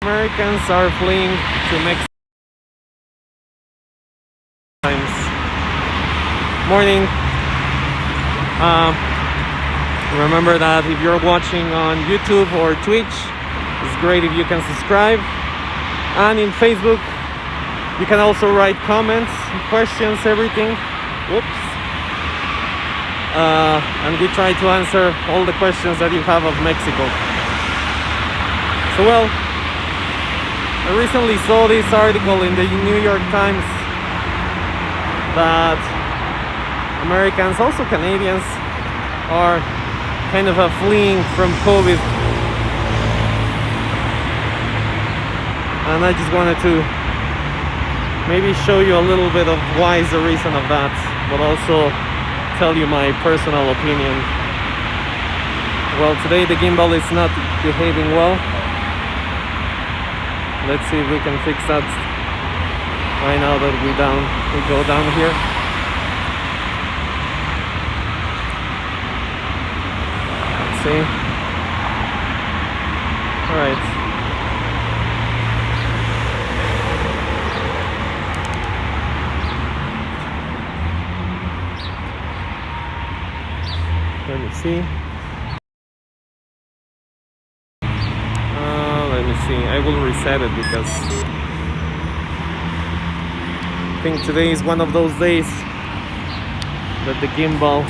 Americans are fleeing to Mexico. Morning. Remember that if you're watching on YouTube or Twitch, it's great if you can subscribe. And in Facebook, you can also write comments, questions, everything. Whoops. And we try to answer all the questions that you have of Mexico. So well, I recently saw this article in the New York Times that Americans, also Canadians, are kind of fleeing from COVID. And I just wanted to maybe show you a little bit of why is the reason of that, but also tell you my personal opinion. Well, today the gimbal is not behaving well. Let's see if we can fix that right now that we go down here. Let's see. All right. Let me see. Let me see. I will reset it because I think today is one of those days that the gimbal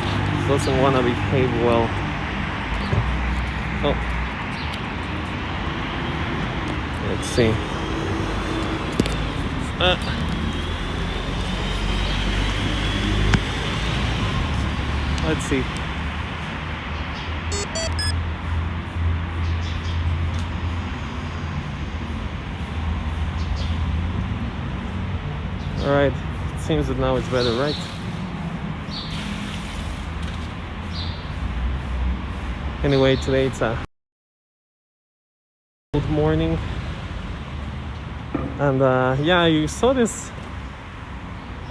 doesn't want to behave well. Oh. Let's see. Let's see. Alright, it seems that now it's better, right? Anyway, today it's a good morning. And yeah, you saw this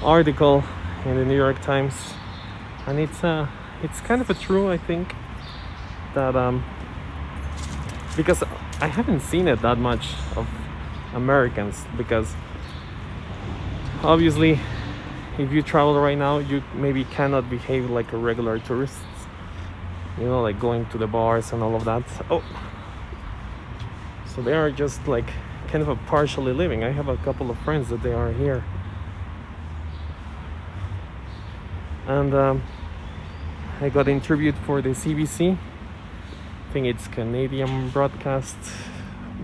article in the New York Times. And it's kind of true, I think, that because I haven't seen it that much of Americans, because obviously if you travel right now, you maybe cannot behave like a regular tourist, you know, like going to the bars and all of that. Oh, so they are just like kind of partially living. I have a couple of friends that they are here, and I got interviewed for the CBC. I think it's Canadian Broadcast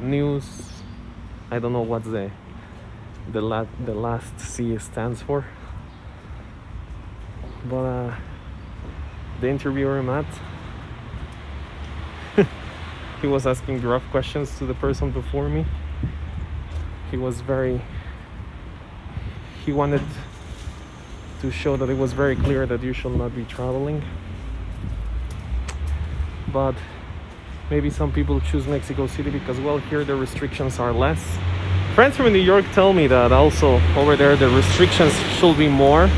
News. I don't know what the last C stands for, but the interviewer, Matt, he was asking rough questions to the person before me. He wanted to show that it was very clear that you should not be traveling, but maybe some people choose Mexico City because, well, here the restrictions are less. Friends from New York tell me that also over there the restrictions should be more,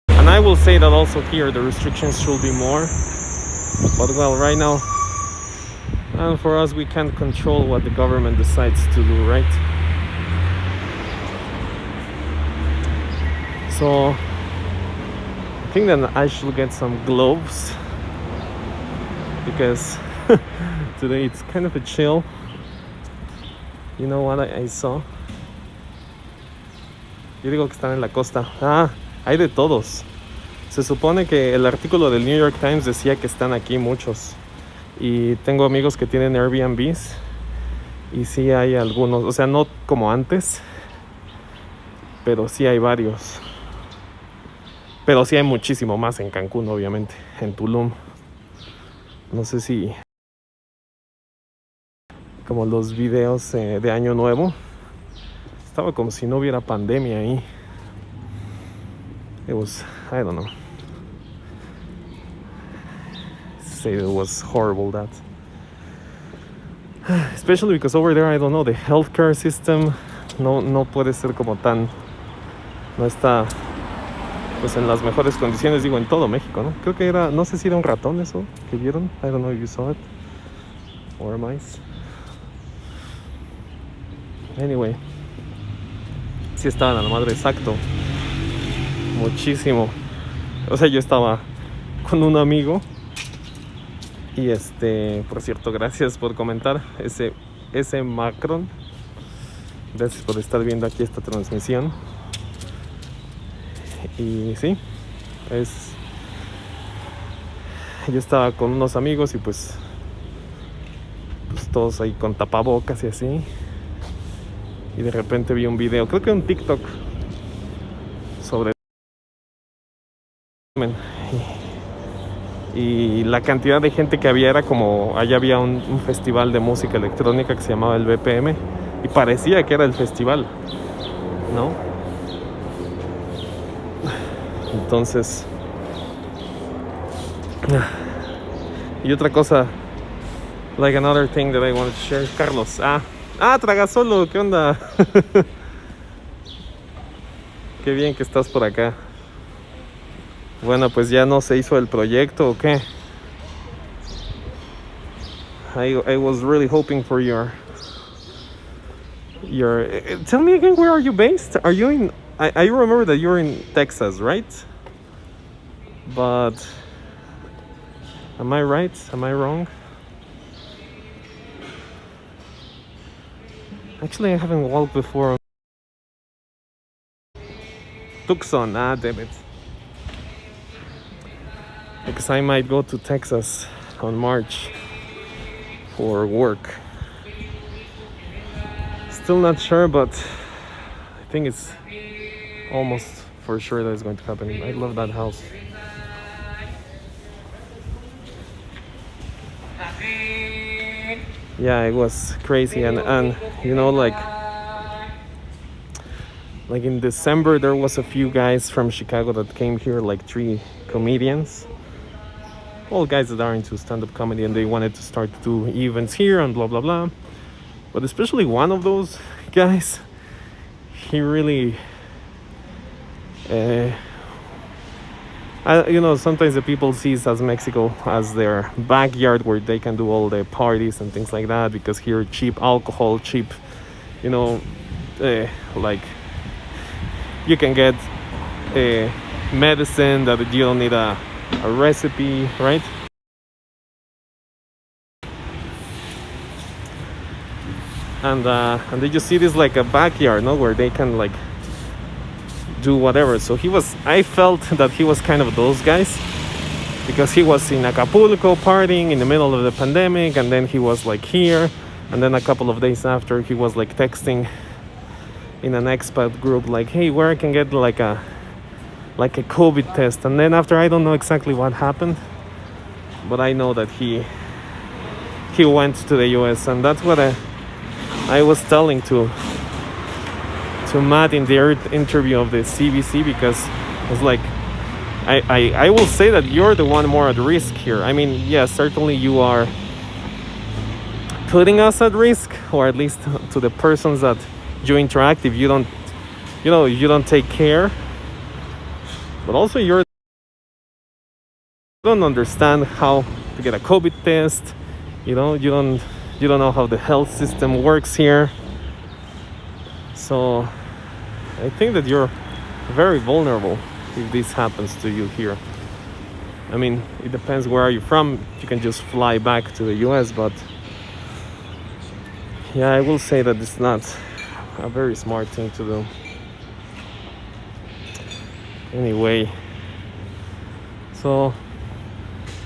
and I will say that also here the restrictions should be more, but well, right now, and for us, we can't control what the government decides to do, right? So I think that I should get some gloves because today it's kind of a chill. You know what I saw? Yo digo que están en la costa. Hay de todos. Se supone que el artículo del New York Times decía que están aquí muchos. Y tengo amigos que tienen Airbnbs. Y sí hay algunos. O sea, no como antes. Pero sí hay varios. Pero sí hay muchísimo más en Cancún, obviamente. En Tulum. No sé si... como los videos de Año Nuevo, estaba como si no hubiera pandemia ahí. It was, I don't know, say it was horrible, that especially because over there, I don't know, the healthcare system no puede ser como tan, no está pues en las mejores condiciones, digo, en todo México, ¿no? Creo que era, no sé si era un ratón eso que vieron, I don't know if you saw it, or mice. Anyway, sí estaba en la madre, exacto. Muchísimo. O sea, yo estaba con un amigo. Y por cierto, gracias por comentar ese Macron. Gracias por estar viendo aquí esta transmisión. Y sí, yo estaba con unos amigos y pues todos ahí con tapabocas y así. Y de repente vi un video, creo que un TikTok, sobre y la cantidad de gente que había era como, allá había un festival de música electrónica que se llamaba el BPM y parecía que era el festival, ¿no? Entonces, y otra cosa, like another thing that I wanted to share, Carlos, Tragasolo, ¿qué onda? Qué bien que estás por acá. Bueno, pues ya no se hizo el proyecto, ¿o qué? I was really hoping for your tell me again, where are you based? Are you in, I remember that you're in Texas, right? But am I right? Am I wrong? Actually, I haven't walked before. Tucson, damn it. Because I might go to Texas on March for work. Still not sure, but I think it's almost for sure that it's going to happen. I love that house. Yeah, it was crazy, and you know, like in December there was a few guys from Chicago that came here, like 3 comedians, all guys that are into stand-up comedy, and they wanted to start to do events here and blah blah blah. But especially one of those guys, he really you know, sometimes the people sees as Mexico as their backyard where they can do all the parties and things like that, because here cheap alcohol, cheap, you know, like you can get medicine that you don't need a recipe, right? And they just see this like a backyard, no, where they can like do whatever. So I felt that he was kind of those guys, because he was in Acapulco partying in the middle of the pandemic, and then he was like here, and then a couple of days after he was like texting in an expat group like, hey, where I can get like a COVID test. And then after, I don't know exactly what happened, but I know that he went to the US, and that's what I was telling to Matt in the interview of the CBC, because it's like, I will say that you're the one more at risk here. I mean, yeah, certainly you are putting us at risk, or at least to the persons that you interact, if you don't take care. But also you don't understand how to get a COVID test. You don't know how the health system works here. So I think that you're very vulnerable if this happens to you here. I mean, it depends where are you from. You can just fly back to the US, but yeah, I will say that it's not a very smart thing to do. Anyway, so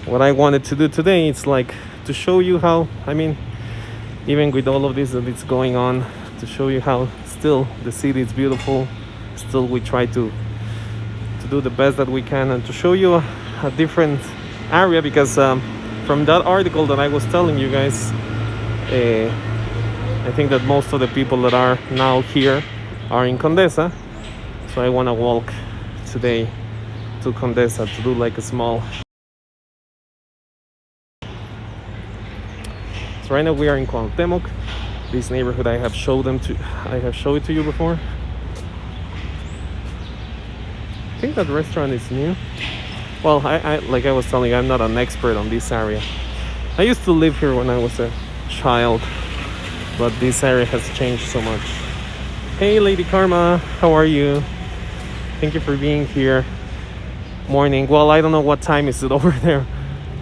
what I wanted to do today is like to show you how, I mean, even with all of this that it's going on, to show you how still the city is beautiful. Still we try to do the best that we can, and to show you a different area, because from that article that I was telling you guys, I think that most of the people that are now here are in Condesa. So I want to walk today to Condesa to do like a small. So right now we are in Cuauhtemoc, this neighborhood I have showed it to you before. I think that restaurant is new. Well, I like I was telling you, I'm not an expert on this area. I used to live here when I was a child, but this area has changed so much. Hey, Lady Karma, how are you? Thank you for being here. Morning. Well, I don't know what time is it over there,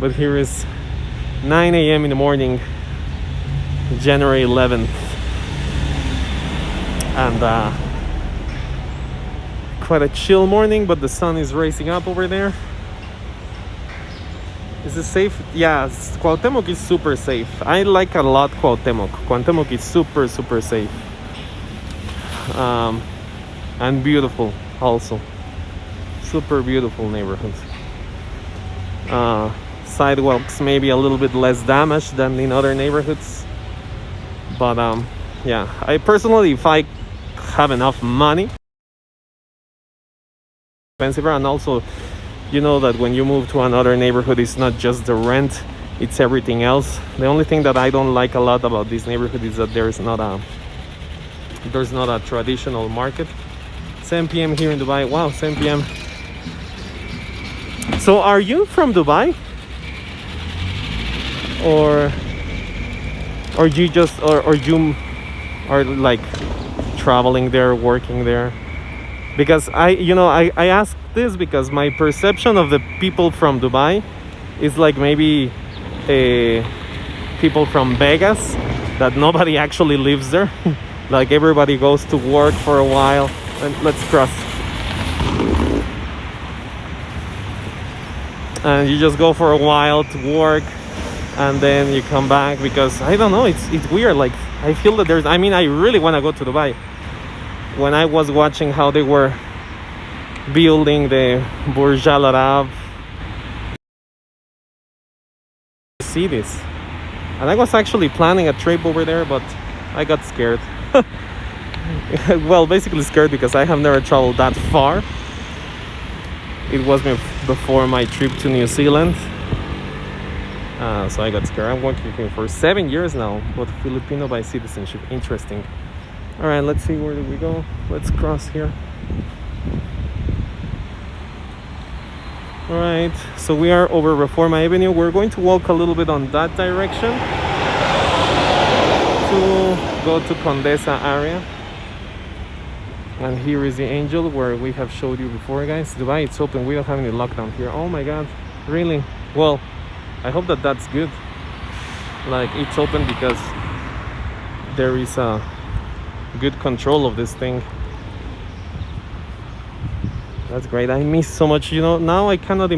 but here is 9 a.m. in the morning, January 11th. And quite a chill morning, but the sun is rising up over there. Is it safe? Yeah, Cuauhtemoc is super safe. I like a lot Cuauhtemoc. Cuauhtemoc is super, super safe. And beautiful also. Super beautiful neighborhood. Sidewalks maybe a little bit less damaged than in other neighborhoods. But yeah, I personally, if I have enough money, expensive, and also you know that when you move to another neighborhood, it's not just the rent, it's everything else. The only thing that I don't like a lot about this neighborhood is that there's not a traditional market. 7 p.m. here in Dubai. Wow, 7 p.m. So are you from Dubai? Or you just or you are like traveling there, working there? Because I ask this because my perception of the people from Dubai is like maybe people from Vegas, that nobody actually lives there. Like everybody goes to work for a while. And let's cross. And you just go for a while to work, and then you come back, because I don't know, it's weird. Like I feel that I really want to go to Dubai. When I was watching how they were building the Burj Al Arab, see this, and I was actually planning a trip over there, but I got scared. Well, basically scared because I have never traveled that far. It was before my trip to New Zealand, so I got scared. I'm working here for 7 years now, but Filipino by citizenship. Interesting. All right, let's see, where do we go? Let's cross here. All right, so we are over Reforma Avenue. We're going to walk a little bit on that direction to go to Condesa Area. And here is the Angel, where we have showed you before, guys. Dubai, it's open. We don't have any lockdown here. Oh my god, really? Well, I hope that that's good. Like, it's open because there is a good control of this thing. That's great. I miss so much, now I cannot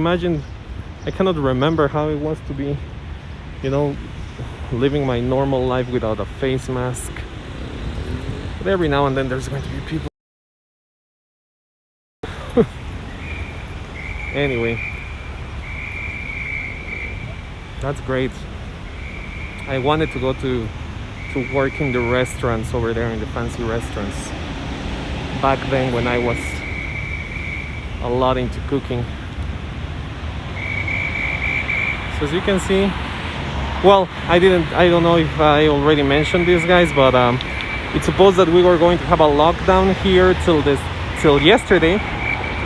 remember how it was to be, living my normal life without a face mask. But every now and then there's going to be people. Anyway, that's great. I wanted to go to work in the restaurants over there, in the fancy restaurants, back then when I was a lot into cooking. So as you can see, well, I don't know if I already mentioned this, guys, but it's supposed that we were going to have a lockdown here till yesterday,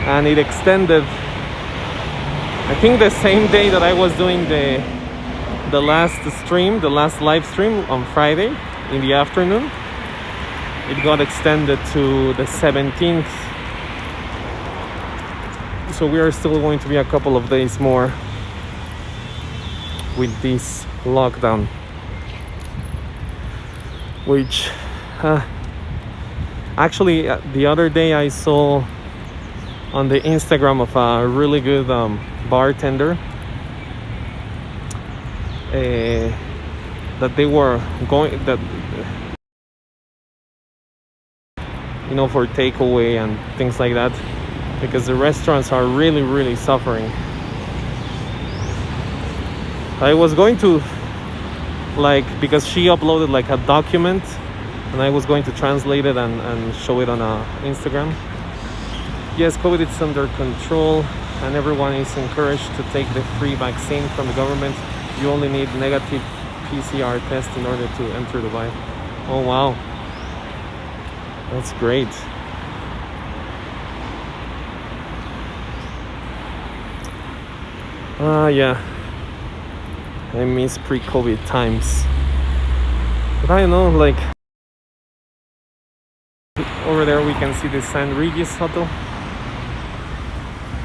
and it extended, I think, the same day that I was doing the last live stream on Friday in the afternoon. It got extended to the 17th. So we are still going to be a couple of days more with this lockdown, which actually the other day I saw on the Instagram of a really good bartender that they were going for takeaway and things like that, because the restaurants are really, really suffering. I was going to, because she uploaded a document, and I was going to translate it and show it on Instagram. Yes, COVID is under control, and everyone is encouraged to take the free vaccine from the government. You only need negative PCR test in order to enter Dubai. Oh wow, that's great. Yeah, I miss pre-COVID times. But I don't know, Over there we can see the San Regis Hotel.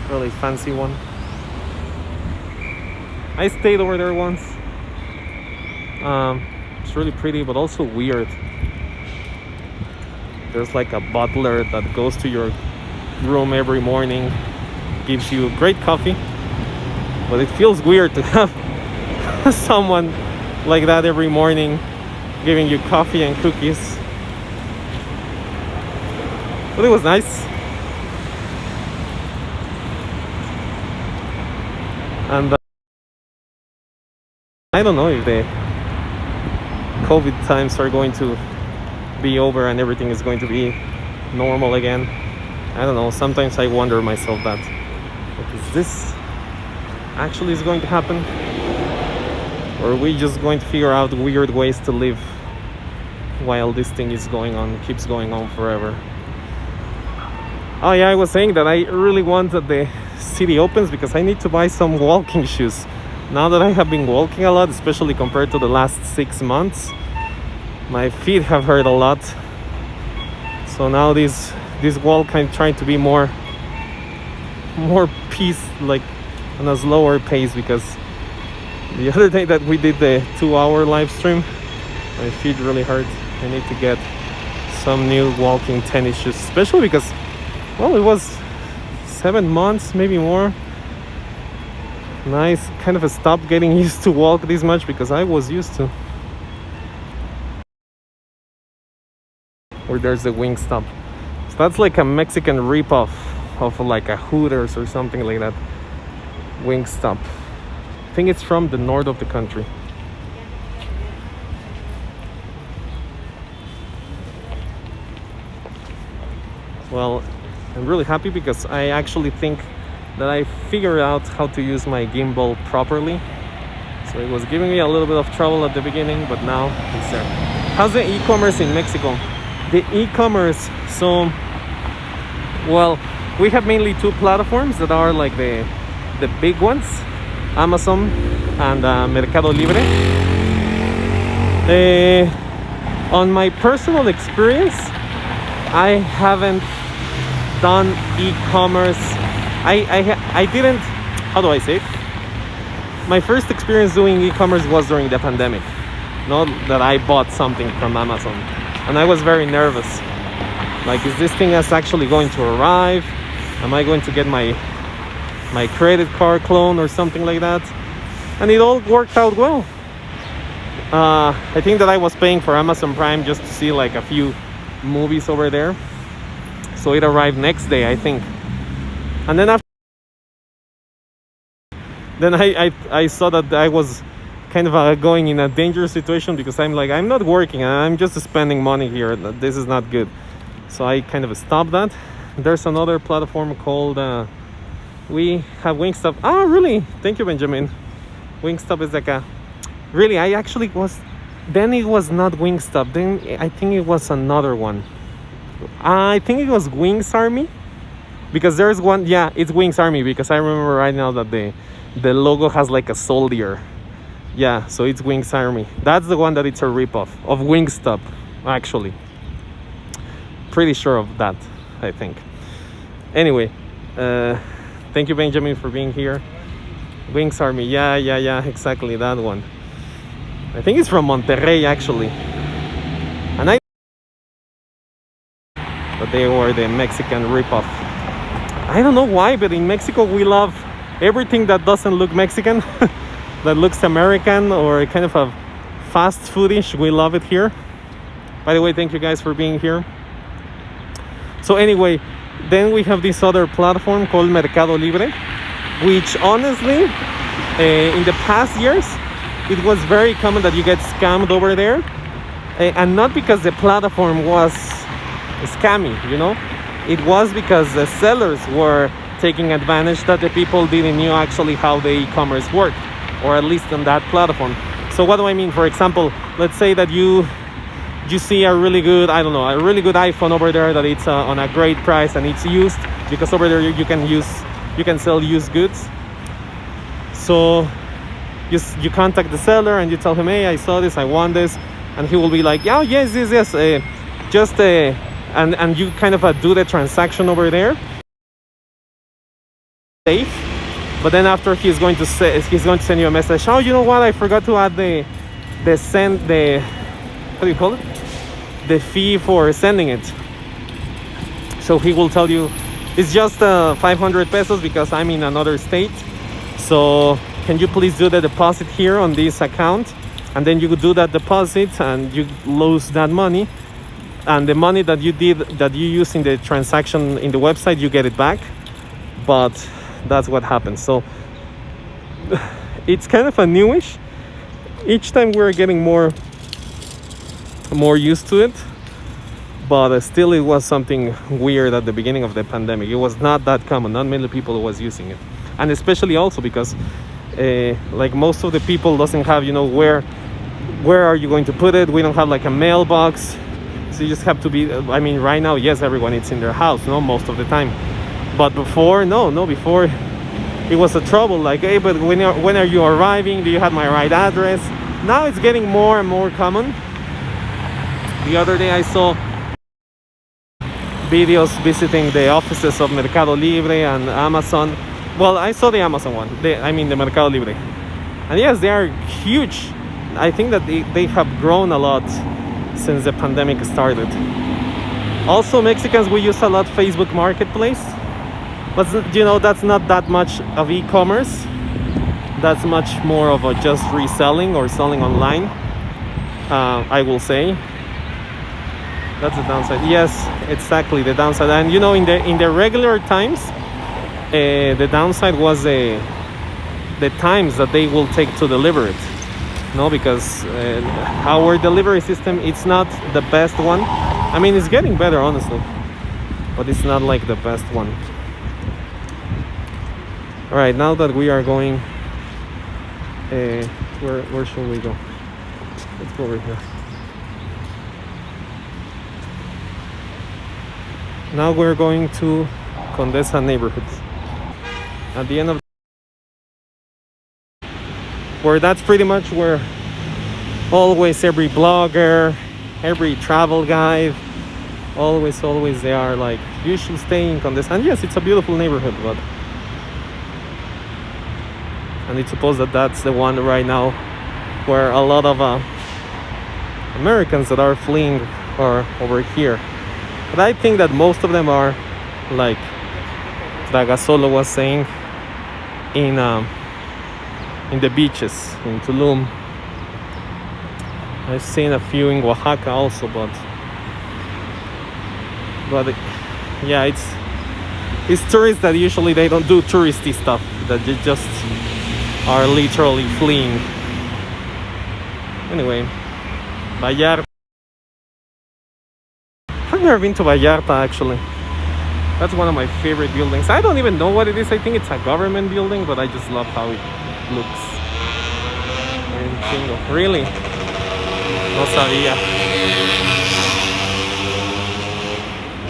Really fancy one. I stayed over there once. It's really pretty, but also weird. There's like a butler that goes to your room every morning, gives you great coffee, but it feels weird to have someone like that every morning giving you coffee and cookies. But it was nice. And I don't know if the COVID times are going to be over and everything is going to be normal again. I don't know. Sometimes I wonder myself that, is this actually is going to happen? Or are we just going to figure out weird ways to live while this thing is going on, keeps going on forever? Oh yeah, I was saying that I really want that the city opens because I need to buy some walking shoes. Now that I have been walking a lot, especially compared to the last 6 months, my feet have hurt a lot. So now this walk I'm trying to be more peace, like on a slower pace, because the other day that we did the 2-hour live stream, my feet really hurt. I need to get some new walking tennis shoes, especially because, well, it was 7 months, maybe more. Nice, kind of a stop getting used to walk this much, because I was used to. Or there's the Wingstop. So that's like a Mexican ripoff of like a Hooters or something like that. Wingstop. I think it's from the north of the country. Well, I'm really happy because I actually think that I figured out how to use my gimbal properly. So it was giving me a little bit of trouble at the beginning, but now it's there. How's the e-commerce in Mexico? The e-commerce, so, well, we have mainly 2 platforms that are like the big ones, Amazon and Mercado Libre. On my personal experience, I haven't done e-commerce. I didn't, how do I say it? My first experience doing e-commerce was during the pandemic. Not that I bought something from Amazon. And I was very nervous. Like, is this thing actually going to arrive? Am I going to get my credit card clone or something like that? And it all worked out well. I think that I was paying for Amazon Prime just to see like a few movies over there. So it arrived next day, I think. And then after, then I saw that I was kind of going in a dangerous situation, because I'm like, I'm not working, I'm just spending money here. This is not good. So I kind of stopped that. There's another platform called we have Wingstop. Ah, really? Thank you, Benjamin. Wingstop is like a, really, I actually was, then it was not Wingstop, then I think it was another one. I think it was Wings Army, because there's one, yeah, it's Wings Army, because I remember right now that the logo has like a soldier. Yeah, so it's Wings Army. That's the one that it's a ripoff of Wingstop, actually. Pretty sure of that, I think. Anyway, thank you, Benjamin, for being here. Wings Army, yeah, exactly, that one. I think it's from Monterrey, actually. And but they were the Mexican ripoff. I don't know why, but in Mexico we love everything that doesn't look Mexican. That looks American or kind of a fast foodish. We love it here. By the way, thank you guys for being here. So anyway, then we have this other platform called Mercado Libre, which honestly, in the past years, it was very common that you get scammed over there. And not because the platform was scammy, you know. It was because the sellers were taking advantage that the people didn't know actually how the e-commerce worked, or at least on that platform. So what do I mean? For example, let's say that you see a really good, I don't know, a really good iPhone over there that it's on a great price and it's used, because over there you can sell used goods. So you contact the seller and you tell him, hey, I saw this, I want this, and he will be like, yeah, yes, just and you kind of do the transaction over there, safe. But then after he's going to send you a message. Oh, you know what? I forgot to add the what do you call it? The fee for sending it. So he will tell you it's just 500 pesos because I'm in another state. So can you please do the deposit here on this account? And then you do that deposit and you lose that money. And the money that you use in the transaction in the website, you get it back. But that's what happens. So it's kind of a newish. Each time we're getting more used to it, but still it was something weird at the beginning of the pandemic. It was not that common. Not many people was using it, and especially also because like most of the people doesn't have, you know, where are you going to put it. We don't have like a mailbox, so you just have to be, I mean, right now, yes, everyone is in their house, no, most of the time. But before, before it was a trouble. Like, hey, but when are you arriving? Do you have my right address? Now it's getting more and more common. The other day I saw videos visiting the offices of Mercado Libre and Amazon. Well, I saw the Amazon one. The Mercado Libre. And yes, they are huge. I think that they have grown a lot since the pandemic started. Also, Mexicans, we use a lot Facebook Marketplace. But, you know, that's not that much of e-commerce. That's much more of a just reselling or selling online, I will say. That's the downside. Yes, exactly, the downside. And, you know, in the regular times, the downside was the times that they will take to deliver it. No, because our delivery system, it's not the best one. I mean, it's getting better, honestly, but it's not like the best one. All right, now that we are going, where should we go? Let's go over here. Now we're going to Condesa neighborhood. At the end of where that's pretty much where always every blogger, every travel guide, always they are like, you should stay in Condesa. And yes, it's a beautiful neighborhood, but and it's supposed that that's the one right now where a lot of Americans that are fleeing are over here. But I think that most of them are, like Tragasolo was saying, in the beaches in Tulum. I've seen a few in Oaxaca also, but yeah, it's tourists that usually they don't do touristy stuff, that they just are literally fleeing. Anyway, Vallarta. I've never been to Vallarta, actually. That's one of my favorite buildings. I don't even know what it is. I think it's a government building, but I just love how it looks. Chingo. Really? No sabía.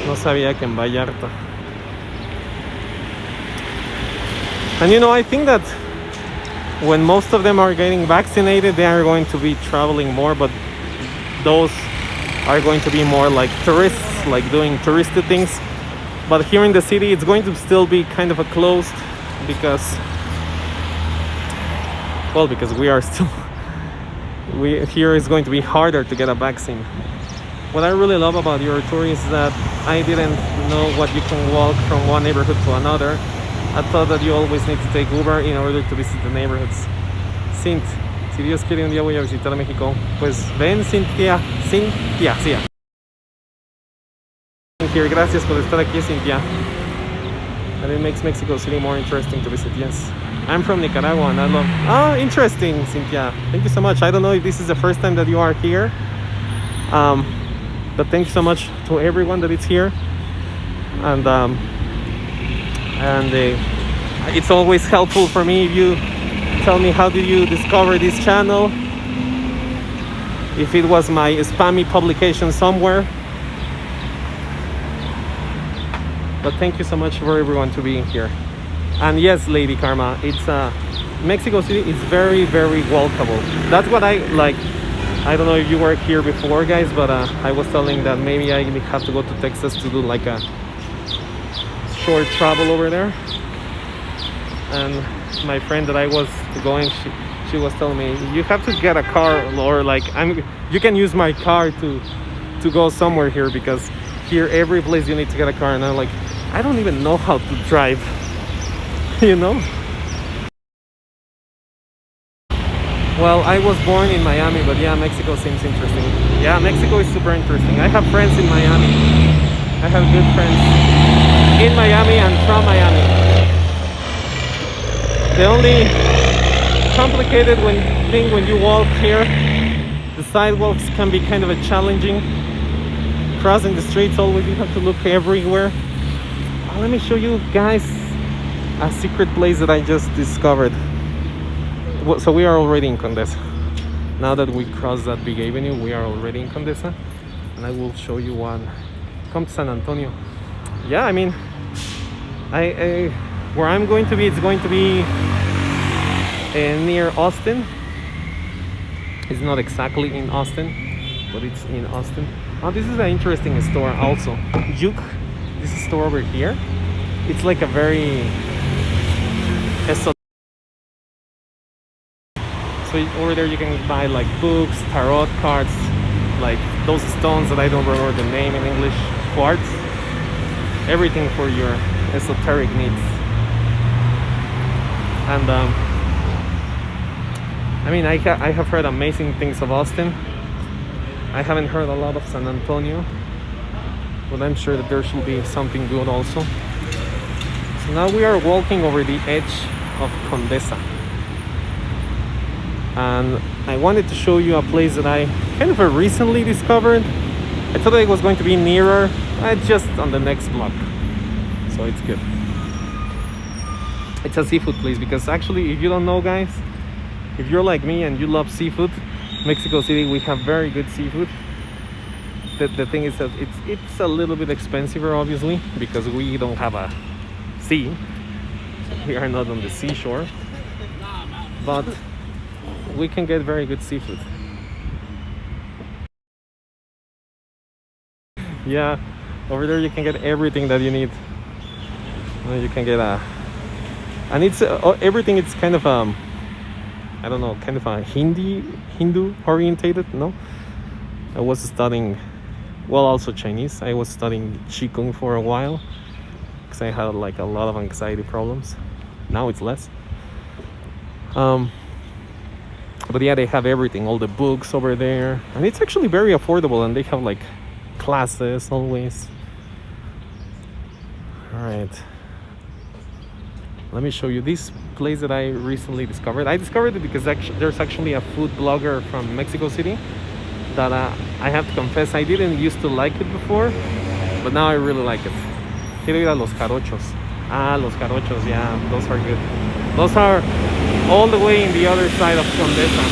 No sabía que en Vallarta. And you know, I think that when most of them are getting vaccinated, they are going to be traveling more, but those are going to be more like tourists, like doing touristy things. But here in the city, it's going to still be kind of a closed because we are still, here is going to be harder to get a vaccine. What I really love about your tour is that I didn't know what you can walk from one neighborhood to another. I thought that you always need to take Uber in order to visit the neighborhoods. Cint, si Dios quiere un día voy a visitar México. Pues ven, Cintia, sí. Here, gracias por estar aquí, Cynthia. And it makes Mexico City more interesting to visit. Yes, I'm from Nicaragua and I love. Oh, interesting, Cynthia. Thank you so much. I don't know if this is the first time that you are here, but thank you so much to everyone that is here. And it's always helpful for me if you tell me how did you discover this channel. If it was my spammy publication somewhere. But thank you so much for everyone to being here. And yes, Lady Karma, it's Mexico City is very, very walkable. That's what I like. I don't know if you were here before, guys, but I was telling that maybe I have to go to Texas to do like a short travel over there. And my friend that I was going, she was telling me, you have to get a car, or like you can use my car to go somewhere here, because here every place you need to get a car. And I'm like, I don't even know how to drive, you know. Well, I was born in Miami, but yeah, Mexico seems interesting. Yeah, Mexico is super interesting. I have friends in Miami. I have good friends in Miami and from Miami. The only complicated thing when you walk here, the sidewalks can be kind of a challenging. Crossing the streets, always you have to look everywhere. Let me show you guys a secret place that I just discovered. So we are already in Condesa. Now that we crossed that big avenue, we are already in Condesa, and I will show you one. Come to San Antonio. Yeah, I mean, where I'm going to be, it's going to be near Austin. It's not exactly in Austin, but it's in Austin. Oh, this is an interesting store also. Juke, this store over here. It's like a very so over there you can buy like books, tarot cards, like those stones that I don't remember the name in English, quartz, everything for your esoteric needs. And I mean, I have heard amazing things of Austin. I haven't heard a lot of San Antonio, but I'm sure that there should be something good also. So now we are walking over the edge of Condesa. And I wanted to show you a place that I kind of recently discovered. I thought it was going to be nearer, just on the next block. So it's good. It's a seafood place, because actually, if you don't know, guys, if you're like me and you love seafood, Mexico City, we have very good seafood. The thing is that it's a little bit expensive, obviously, because we don't have a sea. We are not on the seashore. But we can get very good seafood. Yeah, over there you can get everything that you need. You can get and it's everything. It's kind of I don't know, kind of a Hindu orientated. No, I was studying, well, also Chinese. I was studying Qigong for a while because I had like a lot of anxiety problems. Now it's less. But yeah, they have everything, all the books over there, and it's actually very affordable, and they have like classes always. All right, let me show you this place that I recently discovered. I discovered it because there's actually a food blogger from Mexico City that I have to confess I didn't used to like it before, but now I really like it. Quiero ir a los jarochos. Los jarochos, yeah, those are good. Those are all the way in the other side of Condesa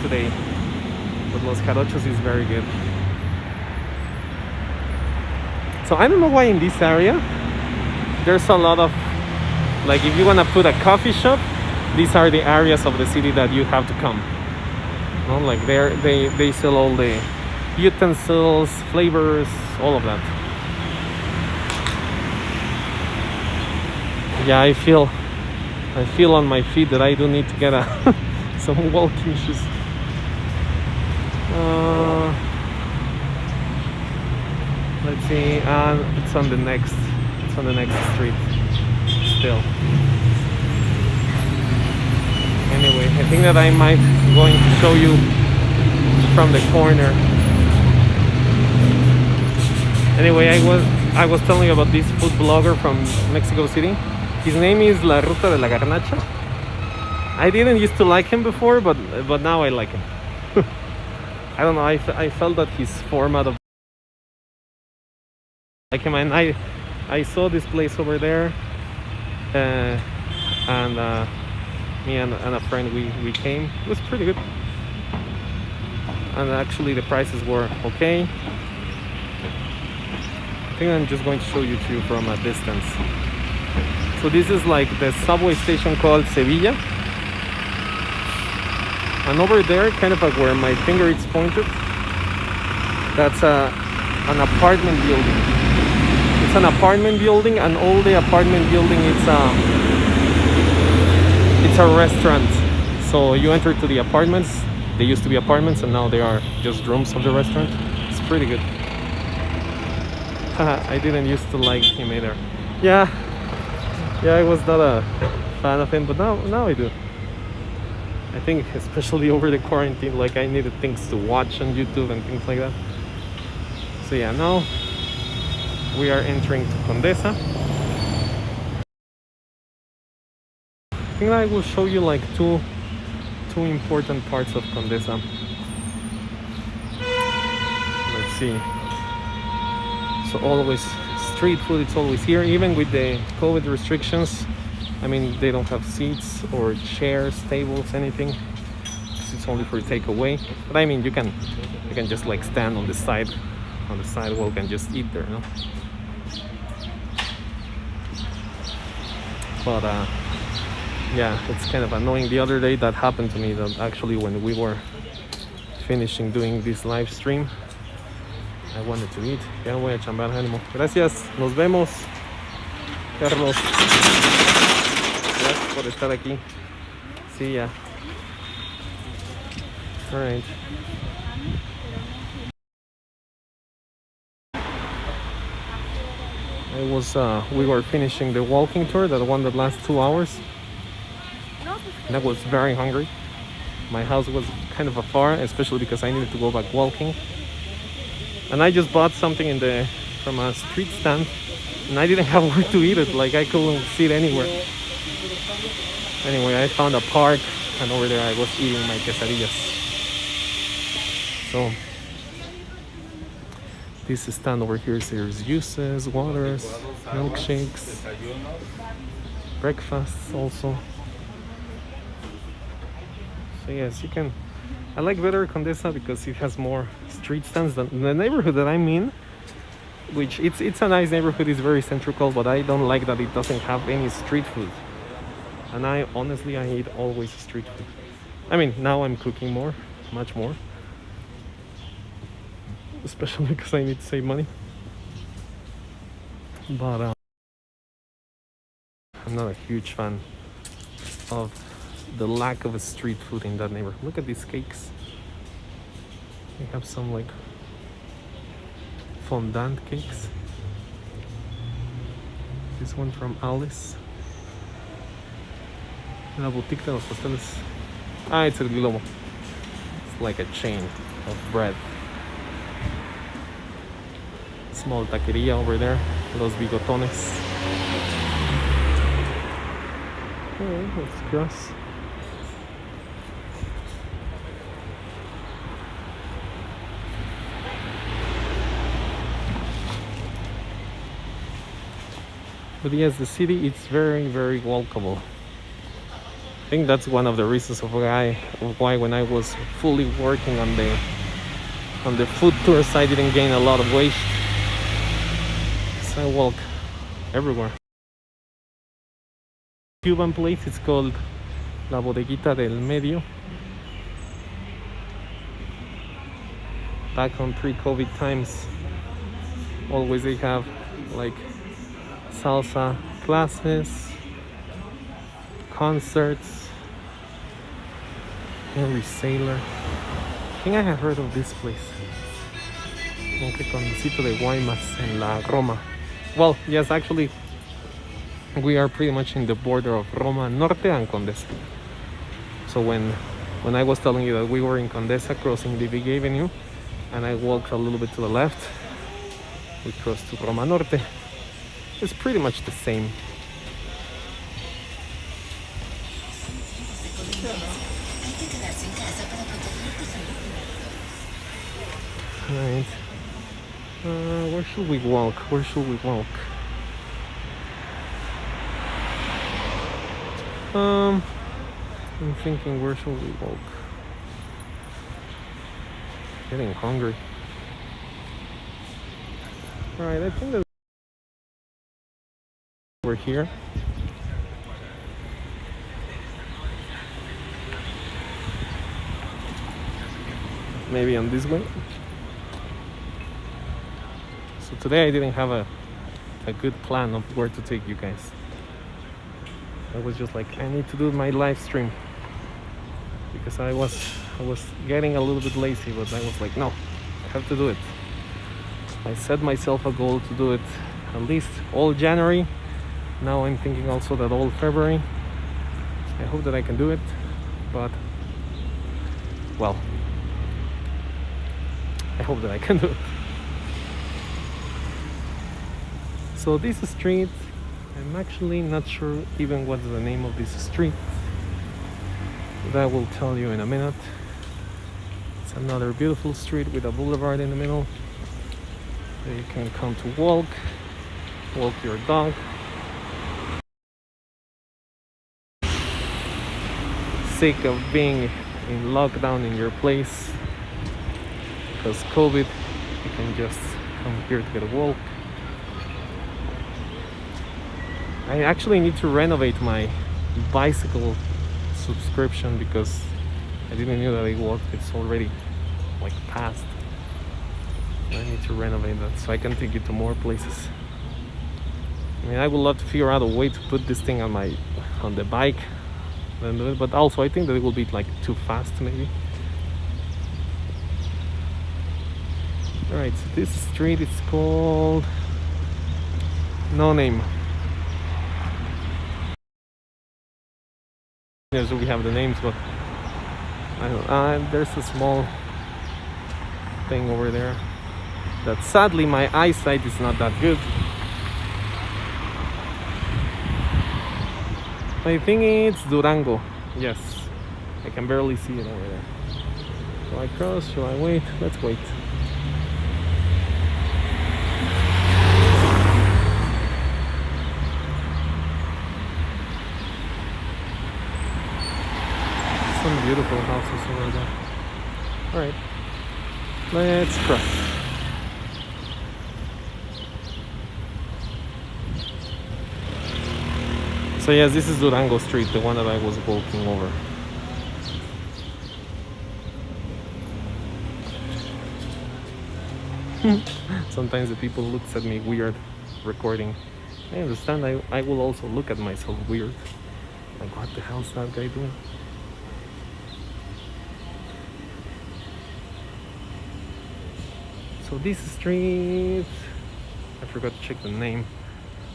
today, but los jarochos is very good. So I don't know why in this area there's a lot of, like, if you want to put a coffee shop, these are the areas of the city that you have to come. You know, like they sell all the utensils, flavors, all of that. Yeah, I feel on my feet that I do need to get some walking shoes. Let's see. It's on the next street still. Anyway, I think that I might going to show you from the corner. Anyway, I was telling you about this food blogger from Mexico City. His name is La Ruta de la Garnacha. I didn't used to like him before, but now I like him. I don't know. I felt that his format of like him, and I saw this place over there, and me and a friend we came. It was pretty good, and actually the prices were okay. I think I'm just going to show you two from a distance. So this is like the subway station called Sevilla. And over there, kind of where my finger is pointed, that's an apartment building. It's an apartment building, and all the apartment building it's a restaurant. So you enter to the apartments. They used to be apartments, and now they are just rooms of the restaurant. It's pretty good. I didn't used to like him either. Yeah, I was not a fan of him, but now I do. I think especially over the quarantine, like I needed things to watch on YouTube and things like that. So yeah, now we are entering to Condesa. I think I will show you like two important parts of Condesa. Let's see. So always street food, it's always here, even with the COVID restrictions. I mean, they don't have seats or chairs, tables, anything. It's only for takeaway. But I mean, you can just like stand on the sidewalk and just eat there, no? But yeah, it's kind of annoying. The other day that happened to me, that actually when we were finishing doing this live stream, I wanted to eat. Ya no voy a chambear, ánimo. Gracias, nos vemos, Carlos. Gracias por estar aquí. See ya. All right. We were finishing the walking tour, that one that lasts 2 hours. And I was very hungry. My house was kind of afar, especially because I needed to go back walking. And I just bought something from a street stand, and I didn't have where to eat it. Like I couldn't sit anywhere. Anyway, I found a park, and over there I was eating my quesadillas. So this stand over here, there's juices, waters, milkshakes, breakfasts also. So yes, you can. I like better Condesa because it has more street stands than the neighborhood that I'm in, which it's a nice neighborhood. It's very central, but I don't like that it doesn't have any street food. And I honestly eat always street food. I mean, now I'm cooking much more, especially because I need to save money. But I'm not a huge fan of the lack of a street food in that neighborhood. Look at these cakes. They have some like fondant cakes. This one from Alice. La boutique de los pasteles. Ah, it's El Globo. It's like a chain of bread. Small taqueria over there. Los bigotones. Oh, that's grass. But yes, the city is very, very walkable. I think that's one of the reasons of why when I was fully working on the food tours, I didn't gain a lot of weight. So I walk everywhere. Cuban place, it's called La Bodeguita del Medio. Back on pre-COVID times, always they have like salsa classes, concerts. Henry Sailor. I think I have heard of this place. Un Condoncito de Guaymas en la Roma. Well, yes, actually, we are pretty much in the border of Roma Norte and Condesa. So when I was telling you that we were in Condesa, crossing the big avenue, and I walked a little bit to the left, we crossed to Roma Norte. It's pretty much the same. Alright. Where should we walk? I'm thinking, where should we walk? Getting hungry. Alright, I think that we're here. maybe on this way. So today I didn't have a good plan of where to take you guys. I was just like, I need to do my live stream because I was getting a little bit lazy, but I was like, no, I have to do it. I set myself a goal to do it at least all January. Now I'm thinking also that all February. I hope that I can do it, but well, I hope that I can do it. So this street, I'm actually not sure even what's the name of this street. That will tell you in a minute. It's another beautiful street with a boulevard in the middle. There you can come to walk your dog. Sick of being in lockdown in your place because COVID, you can just come here to get a walk. I actually need to renovate my bicycle subscription because I didn't know that it worked. It's already like past. I need to renovate that so I can take it to more places. I mean, I would love to figure out a way to put this thing on the bike and do it, but also I think that it will be like too fast maybe. Alright, so this street is called No Name. So we have the names, but I don't know. There's a small thing over there that sadly my eyesight is not that good. I think it's Durango. Yes, I can barely see it over there. Shall I cross? Shall I wait? Let's wait. Some beautiful houses over there. Alright, let's cross. So yes, this is Durango Street, the one that I was walking over. Sometimes the people look at me weird recording. I understand, I will also look at myself weird. Like, what the hell is that guy doing? So this street, I forgot to check the name,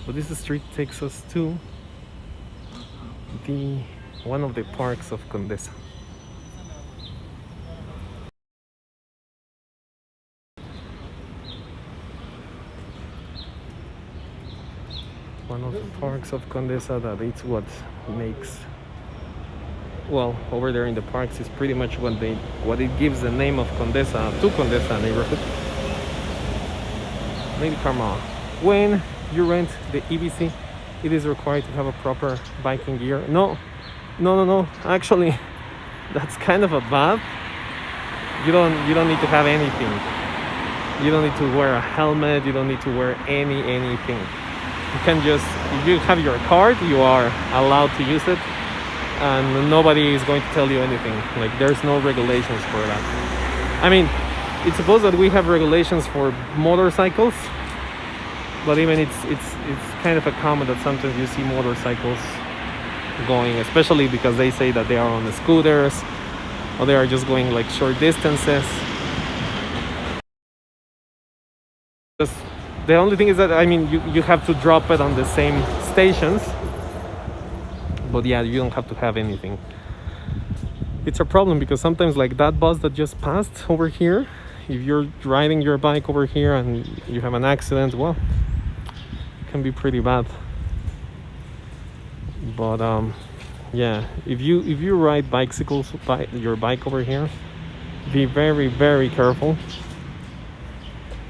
but this street takes us to one of the parks of Condesa. One of the parks of Condesa, that it's what makes, well, over there in the parks is pretty much what it gives the name of Condesa to Condesa neighborhood. Maybe Karma. When you rent the EBC, it is required to have a proper biking gear. No. Actually, that's kind of a bad. You don't need to have anything. You don't need to wear a helmet. You don't need to wear anything. You can just, if you have your card, you are allowed to use it, and nobody is going to tell you anything. Like, there's no regulations for that. I mean, it's supposed that we have regulations for motorcycles, but even it's kind of a common that sometimes you see motorcycles going, especially because they say that they are on the scooters or they are just going like short distances. Just, the only thing is that, I mean, you have to drop it on the same stations, but yeah, you don't have to have anything. It's a problem because sometimes, like that bus that just passed over here, if you're riding your bike over here and you have an accident, well, it can be pretty bad. But yeah, if you ride bicycles by your bike over here, be very careful,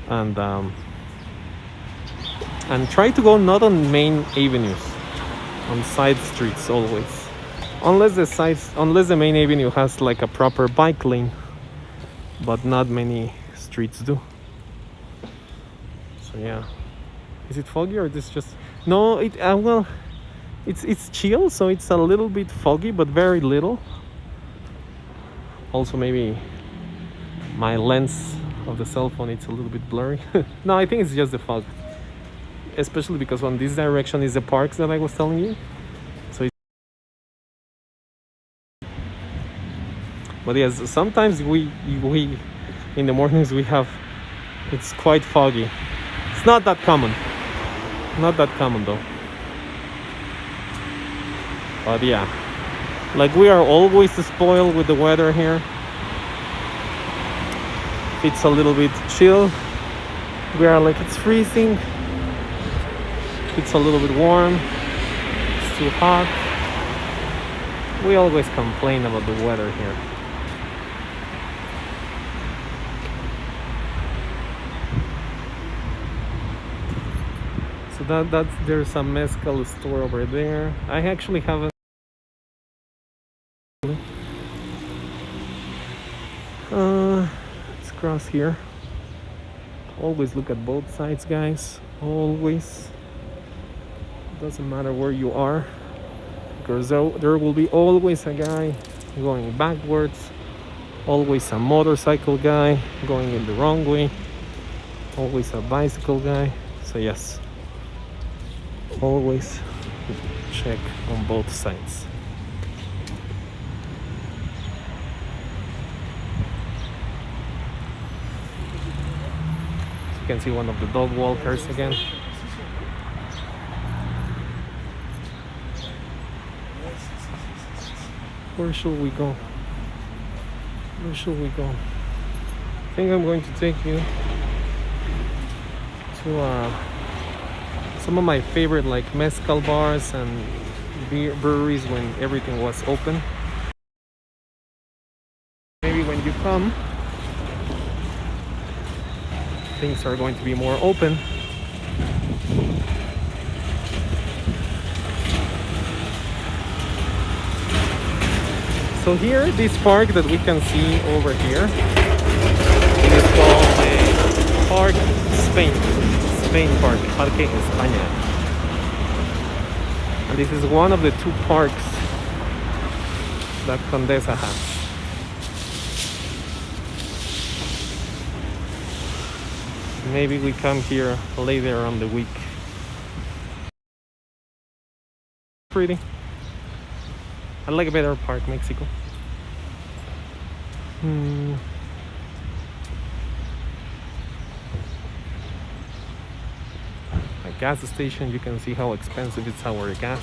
and try to go not on main avenues, on side streets always, unless the main avenue has like a proper bike lane, but not many streets do. So yeah, is it foggy or this just no? It well, it's chill, so it's a little bit foggy, but very little. Also maybe my lens of the cell phone, it's a little bit blurry. No, I think it's just the fog, especially because on this direction is the parks that I was telling you. So but yes, sometimes we in the mornings we have, it's quite foggy. It's not that common, though. But yeah, like we are always spoiled with the weather here. It's a little bit chill. We are like, it's freezing. It's a little bit warm. It's too hot. We always complain about the weather here. So that's there's a mezcal store over there. I actually haven't. Let's cross here. Always look at both sides, guys. Always. Doesn't matter where you are, because there will be always a guy going backwards, always a motorcycle guy going in the wrong way, always a bicycle guy. So yes, always check on both sides. You can see one of the dog walkers again. Where should we go? Where should we go? I think I'm going to take you to some of my favorite like mezcal bars and breweries when everything was open. Maybe when you come, things are going to be more open. So here, this park that we can see over here, it is called the Park Spain Park, Parque España. And this is one of the two parks that Condesa has. Maybe we come here later on the week. Pretty. I like a better Park Mexico. A gas station, you can see how expensive it's our gas.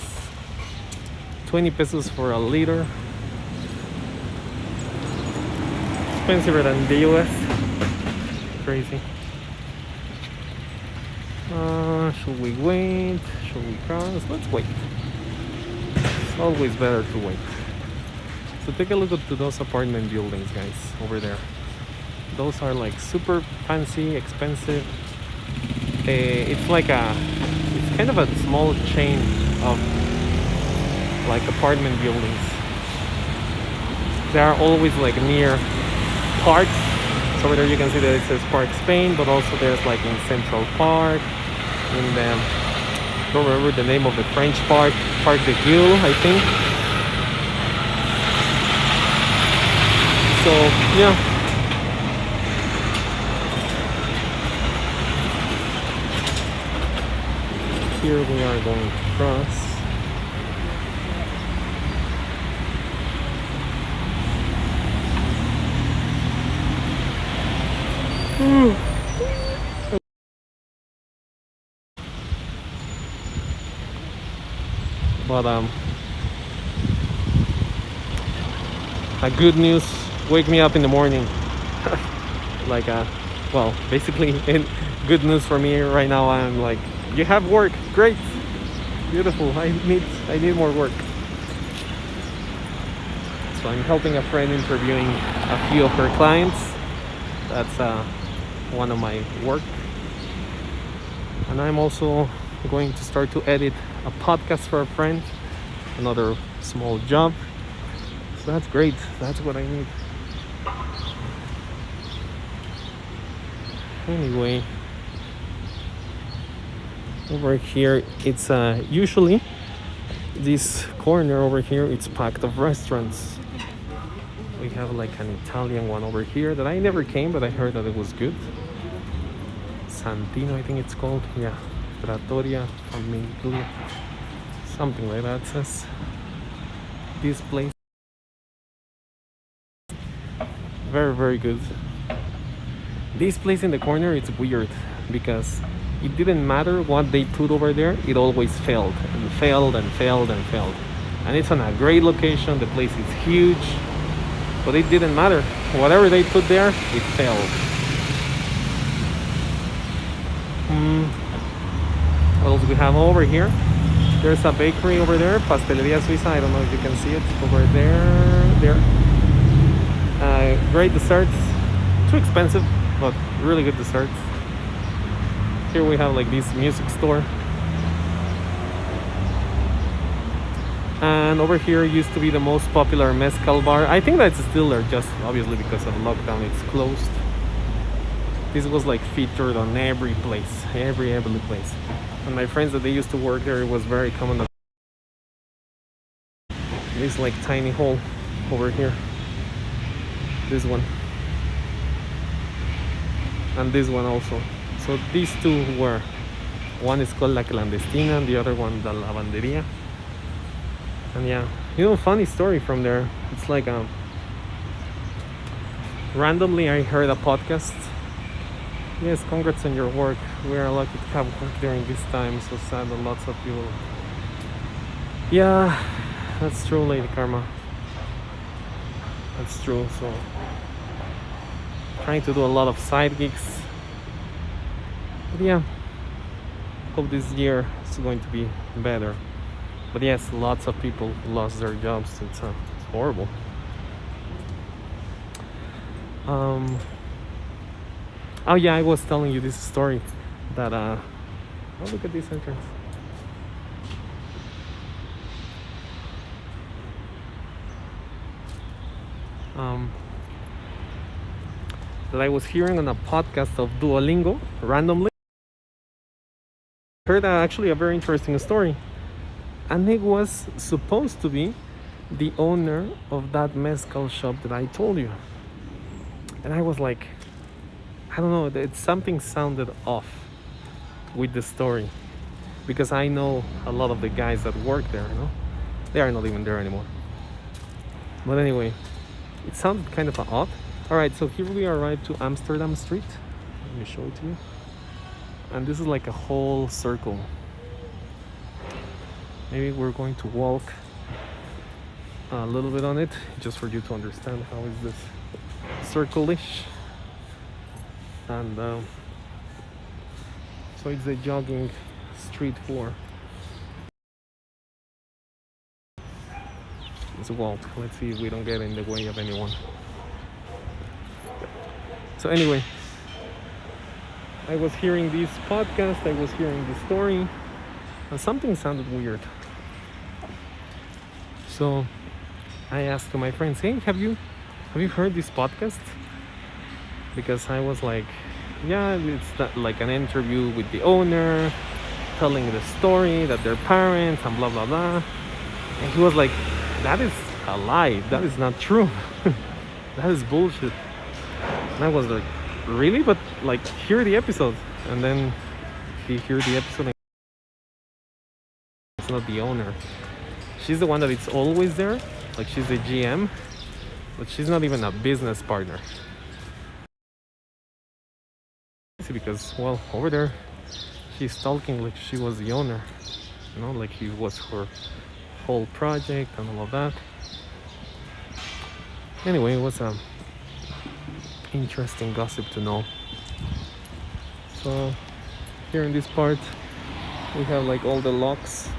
20 pesos for a liter. Expensive than the US. Crazy. Should we wait? Should we cross? Let's wait. It's always better to wait. So take a look at those apartment buildings, guys, over there. Those are like super fancy, expensive. It's like it's kind of a small chain of like apartment buildings. They are always like near parks. So over there you can see that it says Park Spain, but also there's like in Central Park, in the, I don't remember the name of the French park, Parc de Guille, I think. So yeah. Here we are going to cross. But a good news, wake me up in the morning. Like well, basically in good news for me right now. I'm like, you have work, great, beautiful. I need more work. So I'm helping a friend interviewing a few of her clients. That's one of my work. And I'm also going to start to edit a podcast for a friend, another small job. So that's great. That's what I need. Anyway, over here it's usually this corner over here, it's packed of restaurants. We have like an Italian one over here that I never came, but I heard that it was good. Santino, I think it's called. Yeah, Trattoria Famiglia, something like that says. This place, very, very good. This place in the corner, it's weird because it didn't matter what they put over there, it always failed and failed and failed and failed. And it's on a great location, the place is huge, but it didn't matter. Whatever they put there, it failed. What else we have over here? There's a bakery over there, Pasteleria Suiza. I don't know if you can see it over there. Great desserts. Too expensive, but really good desserts. Here we have like this music store. And over here used to be the most popular mezcal bar. I think that's still there, just obviously because of lockdown it's closed. This was like featured on every place, every place. And my friends that they used to work there, it was very common that this like tiny hole over here. This one. And this one also. So these two were, one is called La Clandestina and the other one La Lavanderia. And yeah, funny story from there. It's like randomly I heard a podcast. Yes, congrats on your work. We are lucky to have work during this time. So sad that lots of people. Yeah, that's true, Lady Karma. That's true. So trying to do a lot of side gigs. But yeah, hope this year is going to be better. But yes, lots of people lost their jobs. It's horrible. Oh yeah, I was telling you this story that oh, look at this entrance. That I was hearing on a podcast of Duolingo randomly. Heard actually a very interesting story. And it was supposed to be the owner of that mezcal shop that I told you. And I was like, I don't know, something sounded off with the story. Because I know a lot of the guys that work there, They are not even there anymore. But anyway, it sounded kind of odd. Alright, so here we arrived to Amsterdam Street. Let me show it to you. And this is like a whole circle. Maybe we're going to walk a little bit on it, just for you to understand how is this circle-ish. And so it's a jogging street floor. Let's walk. Let's see if we don't get in the way of anyone. So anyway, I was hearing this podcast, I was hearing this story, and something sounded weird. So I asked to my friends, hey, have you heard this podcast? Because I was like, yeah, it's not like an interview with the owner, telling the story that they're parents and blah blah blah. And he was like, that is a lie, that is not true. That is bullshit. And I was like, really? But like, hear the episode. And then he heard the episode and it's not the owner. She's the one that is always there. Like, she's the GM, but she's not even a business partner. Because, well, over there, she's talking like she was the owner. Like it was her whole project and all of that. Anyway, it was a interesting gossip to know. So here in this part we have like all the locks,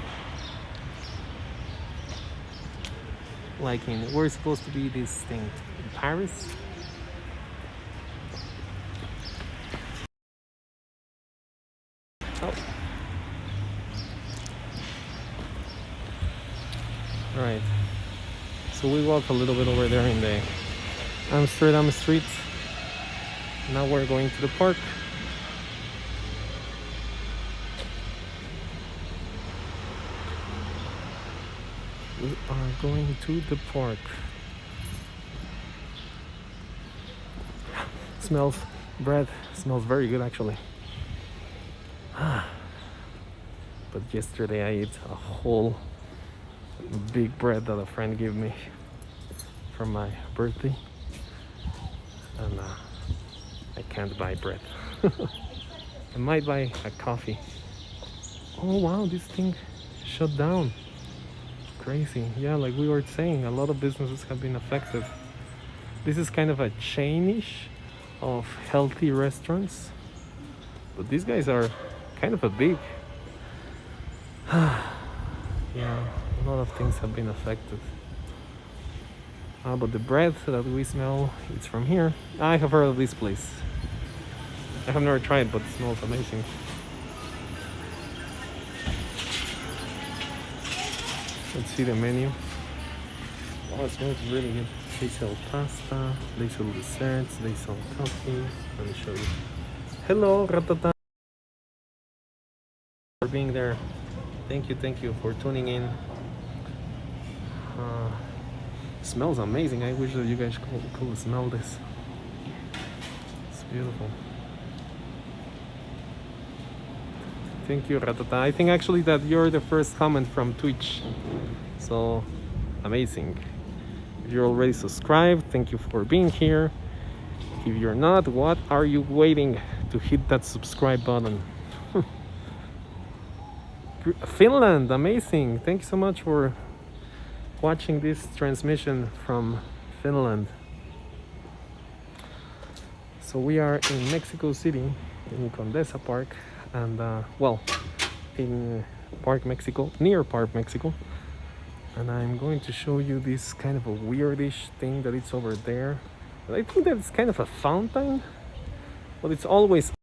like in where it's supposed to be this thing in Paris. Oh. Right, so we walk a little bit over there in the Amsterdam street. Now we're going to the park. We are going to the park. Smells, bread smells very good actually. But yesterday I ate a whole big bread that a friend gave me for my birthday, and I can't buy bread. I might buy a coffee. Oh wow, this thing shut down. Crazy. Yeah, like we were saying, a lot of businesses have been affected. This is kind of a chain-ish of healthy restaurants, but these guys are kind of a big. Yeah, a lot of things have been affected. But the bread that we smell, it's from here. I have heard of this place. I have never tried, but it smells amazing. Let's see the menu. Oh, it smells really good. They sell pasta, they sell desserts, they sell coffee. Let me show you. Hello, Ratata, for being there. Thank you for tuning in. Smells amazing. I wish that you guys could smell this. It's beautiful. Thank you, Ratata. I think actually that you're the first comment from Twitch. So amazing. If you're already subscribed, thank you for being here. If you're not, what are you waiting to hit that subscribe button? Finland, amazing. Thank you so much for watching this transmission from Finland. So we are in Mexico City, in Condesa Park, and well, in Park Mexico, near Park Mexico. And I'm going to show you this kind of a weirdish thing that it's over there. I think that it's kind of a fountain, but it's always.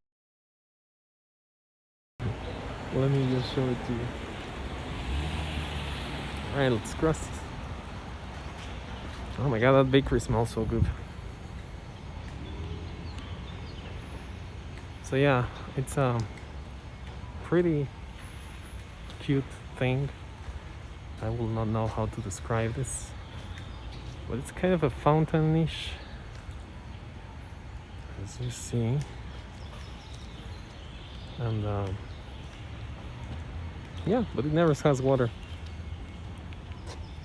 Let me just show it to you. Alright, let's cross. Oh my god, that bakery smells so good. So yeah, it's a pretty cute thing. I will not know how to describe this, but it's kind of a fountain-ish, as you see. And yeah, but it never has water.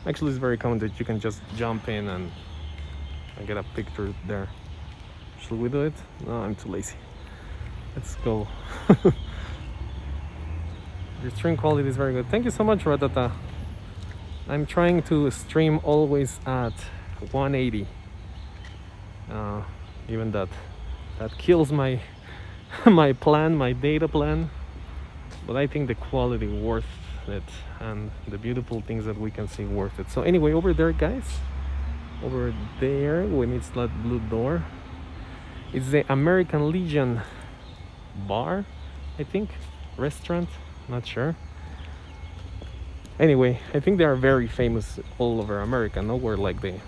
Actually, it's very common that you can just jump in and get a picture there. Should we do it? No, I'm too lazy. Let's go. Your stream quality is very good. Thank you so much, Ratata. I'm trying to stream always at 180. Even that kills my my plan, my data plan. But I think the quality worth it, and the beautiful things that we can see worth it. So anyway, over there, guys, over there, when it's that blue door, it's the American Legion bar, I think, restaurant, not sure. Anyway, I think they are very famous all over America. Nowhere like the,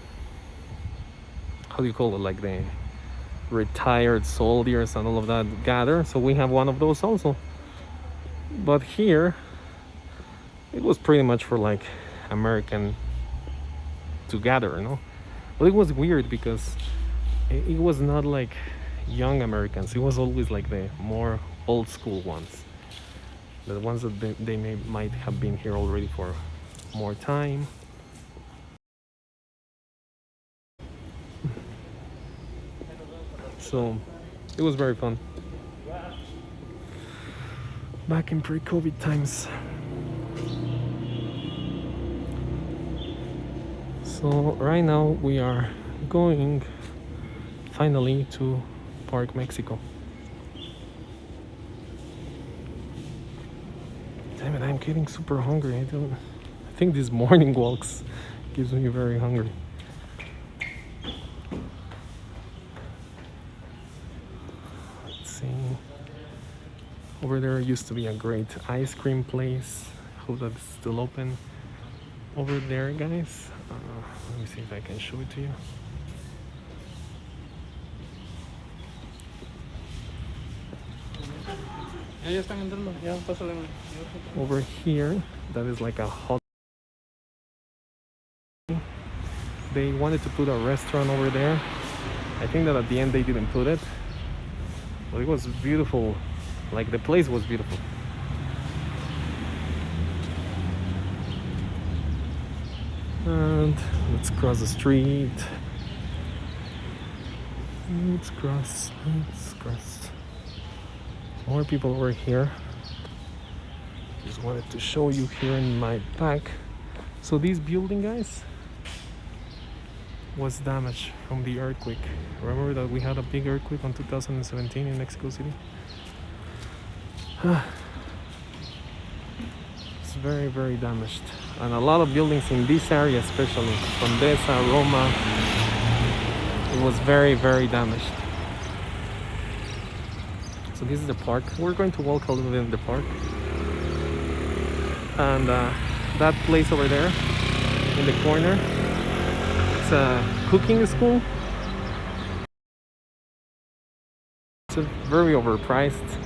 how do you call it, like the retired soldiers and all of that gather. So we have one of those also. But here, it was pretty much for like American to gather, you know. But it was weird because it was not like young Americans. It was always like the more old school ones. The ones that they might have been here already for more time. So it was very fun. Back in pre-COVID times. So right now we are going finally to Park Mexico. Damn it, I'm getting super hungry. I think these morning walks gives me very hungry. Let's see. Over there used to be a great ice cream place. Hope that's still open. Over there, guys. Let me see if I can show it to you. Over here, that is like a hot. They wanted to put a restaurant over there, I think that at the end they didn't put it, but it was beautiful. Like the place was beautiful. And let's cross the street. Let's cross. More people over here. Just wanted to show you here in my back. So this building, guys, was damaged from the earthquake. Remember that we had a big earthquake in 2017 in Mexico City? It's very, very damaged. And a lot of buildings in this area, especially Condesa, Roma, it was very, very damaged. So this is the park. We're going to walk a little bit in the park. And that place over there in the corner, it's a cooking school. It's very overpriced.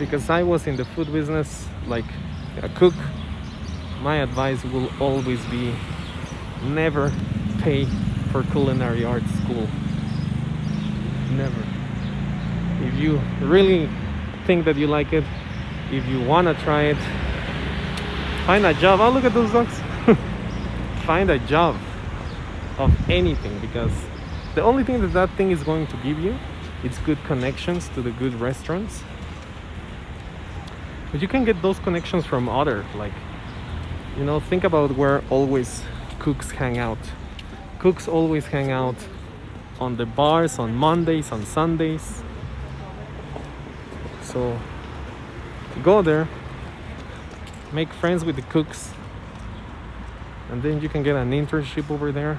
Because I was in the food business, like a cook, my advice will always be never pay for culinary arts school. Never. If you really think that you like it, if you want to try it, find a job. Oh, look at those dogs. Find a job of anything, because the only thing that that thing is going to give you, it's good connections to the good restaurants. But you can get those connections from other, like, you know, think about where always cooks hang out. Cooks always hang out on the bars on Mondays, on Sundays. So go there, make friends with the cooks, and then you can get an internship over there.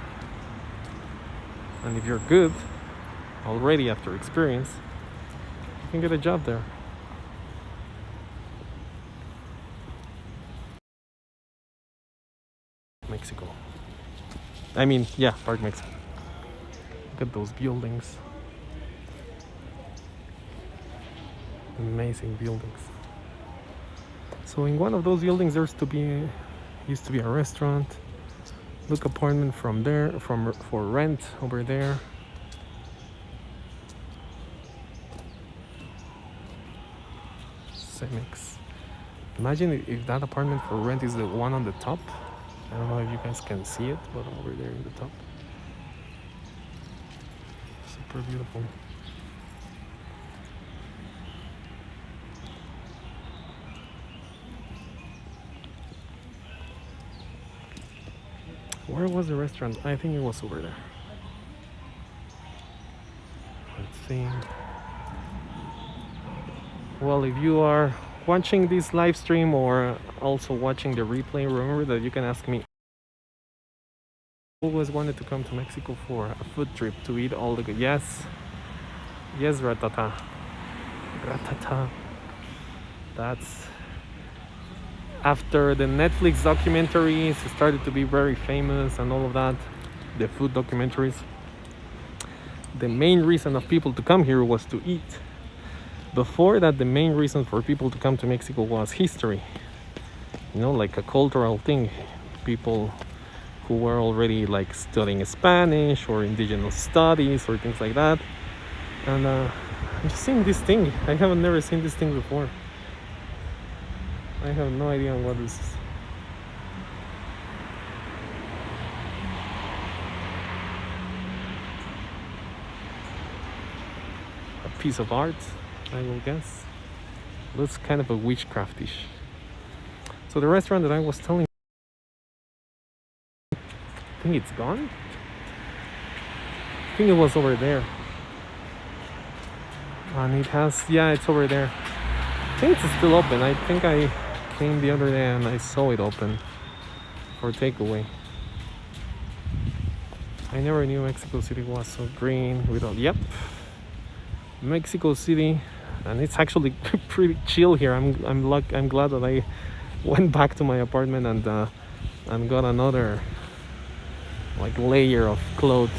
And if you're good already after experience, you can get a job there. Mexico. I mean, yeah, Park Mexico. Look at those buildings. Amazing buildings. So in one of those buildings used to be a restaurant. Look, apartment from there, for rent over there. Cemex. Imagine if that apartment for rent is the one on the top. I don't know if you guys can see it, but over there in the top. Super beautiful. Where was the restaurant? I think it was over there. Let's see. Well, if you are watching this live stream or also watching the replay, remember that you can ask me. I always wanted to come to Mexico for a food trip to eat all the good. Yes, ratata. That's after the Netflix documentaries started to be very famous and all of that, the food documentaries. The main reason of people to come here was to eat. Before that, the main reason for people to come to Mexico was history. You know, like a cultural thing. People who were already like studying Spanish or indigenous studies or things like that. And I'm just seeing this thing. I haven't never seen this thing before. I have no idea what this is. A piece of art, I will guess. Looks kind of a witchcraftish. So the restaurant that I was telling, I think it's gone. I think it was over there. And it has, yeah, it's over there. I think it's still open. I think I came the other day and I saw it open for takeaway. I never knew Mexico City was so green with all. Yep, Mexico City, and it's actually pretty chill here. I'm glad that I went back to my apartment and got another like layer of clothes.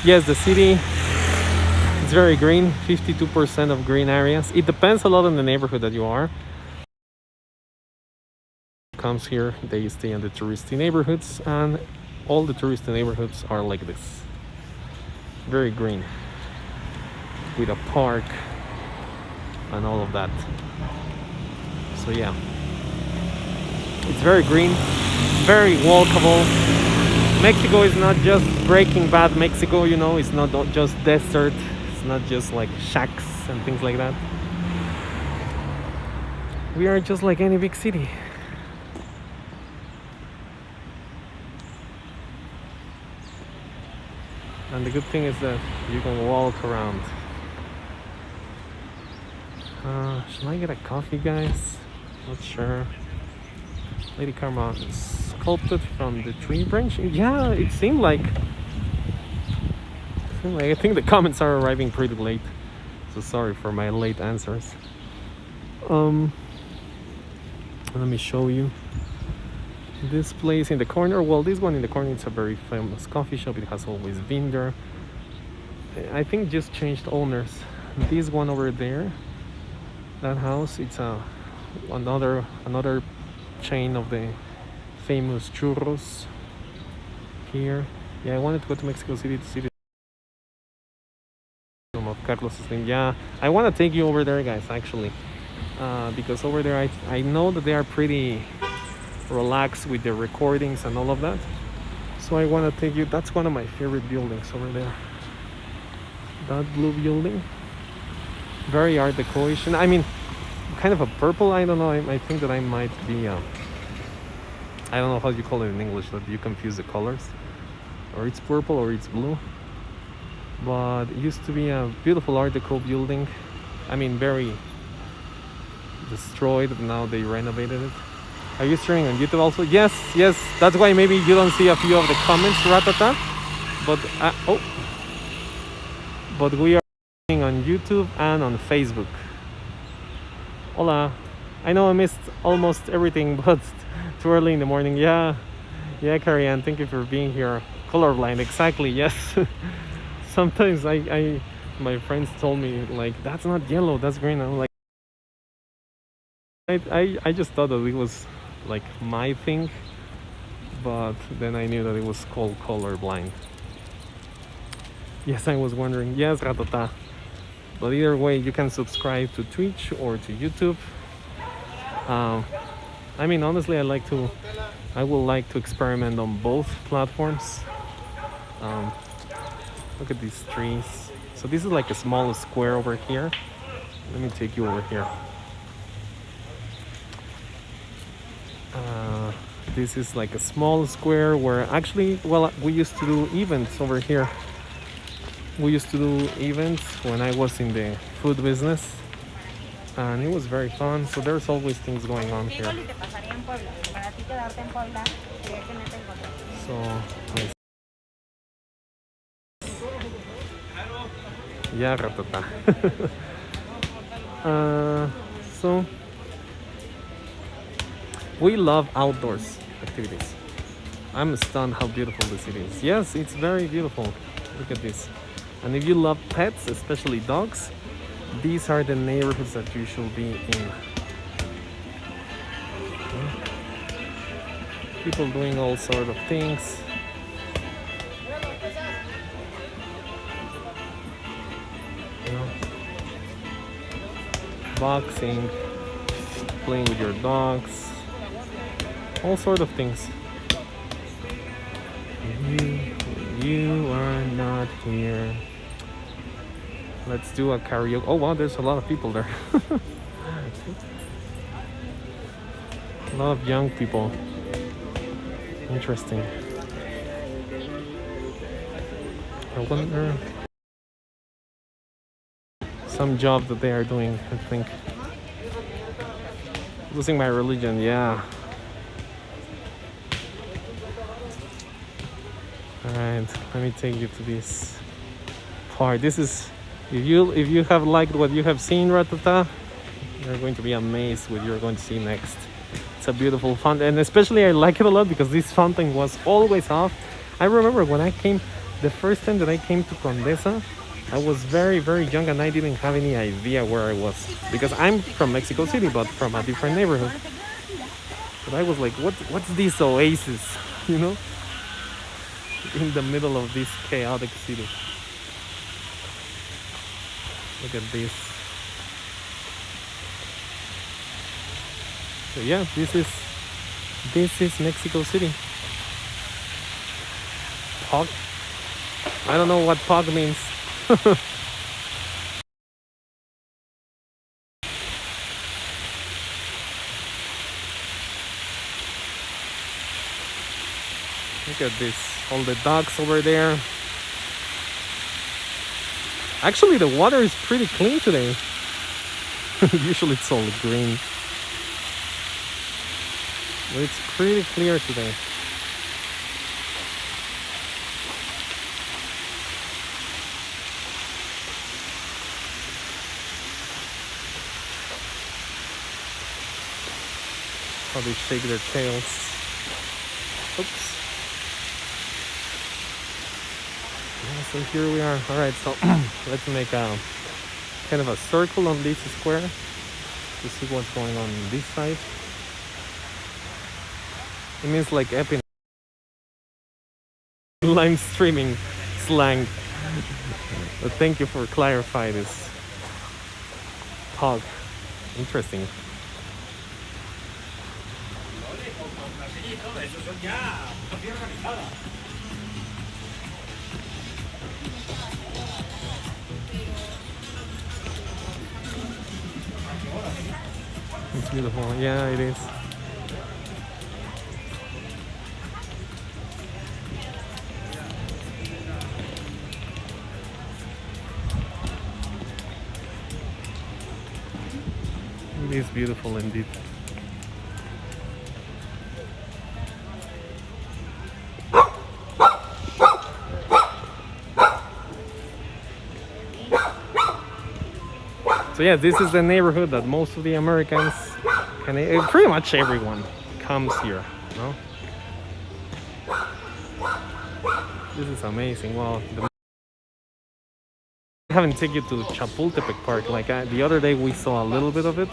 Yes, the city, it's very green, 52% of green areas. It depends a lot on the neighborhood that you are. Comes here, they stay in the touristy neighborhoods, and all the tourist neighborhoods are like this. Very green. With a park and all of that. So yeah. It's very green, very walkable. Mexico is not just Breaking Bad Mexico, you know, it's not just desert, it's not just like shacks and things like that. We are just like any big city. And the good thing is that you can walk around. Should I get a coffee, guys? Not sure. Lady Karma sculpted from the tree branch. Yeah, it seemed like. I think the comments are arriving pretty late, so sorry for my late answers. Let me show you this place in the corner. Well, this one in the corner, it's a very famous coffee shop. It has always been there. I think just changed owners. This one over there, that house, it's another chain of the famous churros here. Yeah, I wanted to go to Mexico City to see the of Carlos Slim. Yeah, I want to take you over there, guys, actually, because over there I know that they are pretty relaxed with the recordings and all of that. So I want to take you. That's one of my favorite buildings over there. That blue building, very art decoration. I mean, kind of a purple. I don't know. I think that I might be. I don't know how you call it in English. That you confuse the colors, or it's purple or it's blue. But it used to be a beautiful art deco building. I mean, very destroyed. Now they renovated it. Are you streaming on YouTube also? Yes. That's why maybe you don't see a few of the comments, Ratata. But we are streaming on YouTube and on Facebook. Hola. I know I missed almost everything, but too early in the morning. Yeah, Carrie Ann, thank you for being here. Colorblind, exactly. Yes. Sometimes my friends told me, like, that's not yellow, that's green. I'm like, I just thought that it was like my thing, but then I knew that it was called colorblind. Yes, I was wondering. Yes, Ratata. But either way, you can subscribe to Twitch or to YouTube. I mean, honestly, I would like to experiment on both platforms. Look at these trees. So this is like a small square over here. Let me take you over here. This is like a small square where actually, well, we used to do events over here. We used to do events when I was in the food business, and it was very fun. So there's always things going on here. So nice. Yeah, Ratata. So we love outdoors activities. I'm stunned how beautiful the city is. Yes, it's very beautiful. Look at this. And if you love pets, especially dogs, these are the neighborhoods that you should be in. People doing all sort of things. You know, boxing, playing with your dogs, all sort of things. You are not here. Let's do a karaoke. Oh wow, there's a lot of people there. A lot of young people. Interesting. I wonder. Some job that they are doing, I think. Losing my religion, yeah. Alright, let me take you to this part. This is, if you have liked what you have seen, Ratata, you're going to be amazed what you're going to see next. It's a beautiful fountain, and especially I like it a lot because this fountain was always off. I remember when I came, the first time that I came to Condesa, I was very, very young and I didn't have any idea where I was. Because I'm from Mexico City, but from a different neighborhood. But I was like, what's this oasis, you know? in the middle of this chaotic city. Look at this. So yeah, this is Mexico City. Pog. I don't know what pog means. Look at this, all the dogs over there. Actually, the water is pretty clean today. Usually it's all green. But it's pretty clear today. How they shake their tails. Oops. Yeah, so here we are. Alright, so let's make a kind of a circle on this square to see what's going on this side. It means like epic live streaming slang. But thank you for clarifying this. Pog. Interesting. It's beautiful. Yeah, it is. It is beautiful indeed. So yeah, this is the neighborhood that most of the Americans, pretty much everyone, comes here. No? This is amazing. Wow. I haven't taken you to Chapultepec Park. Like the other day we saw a little bit of it,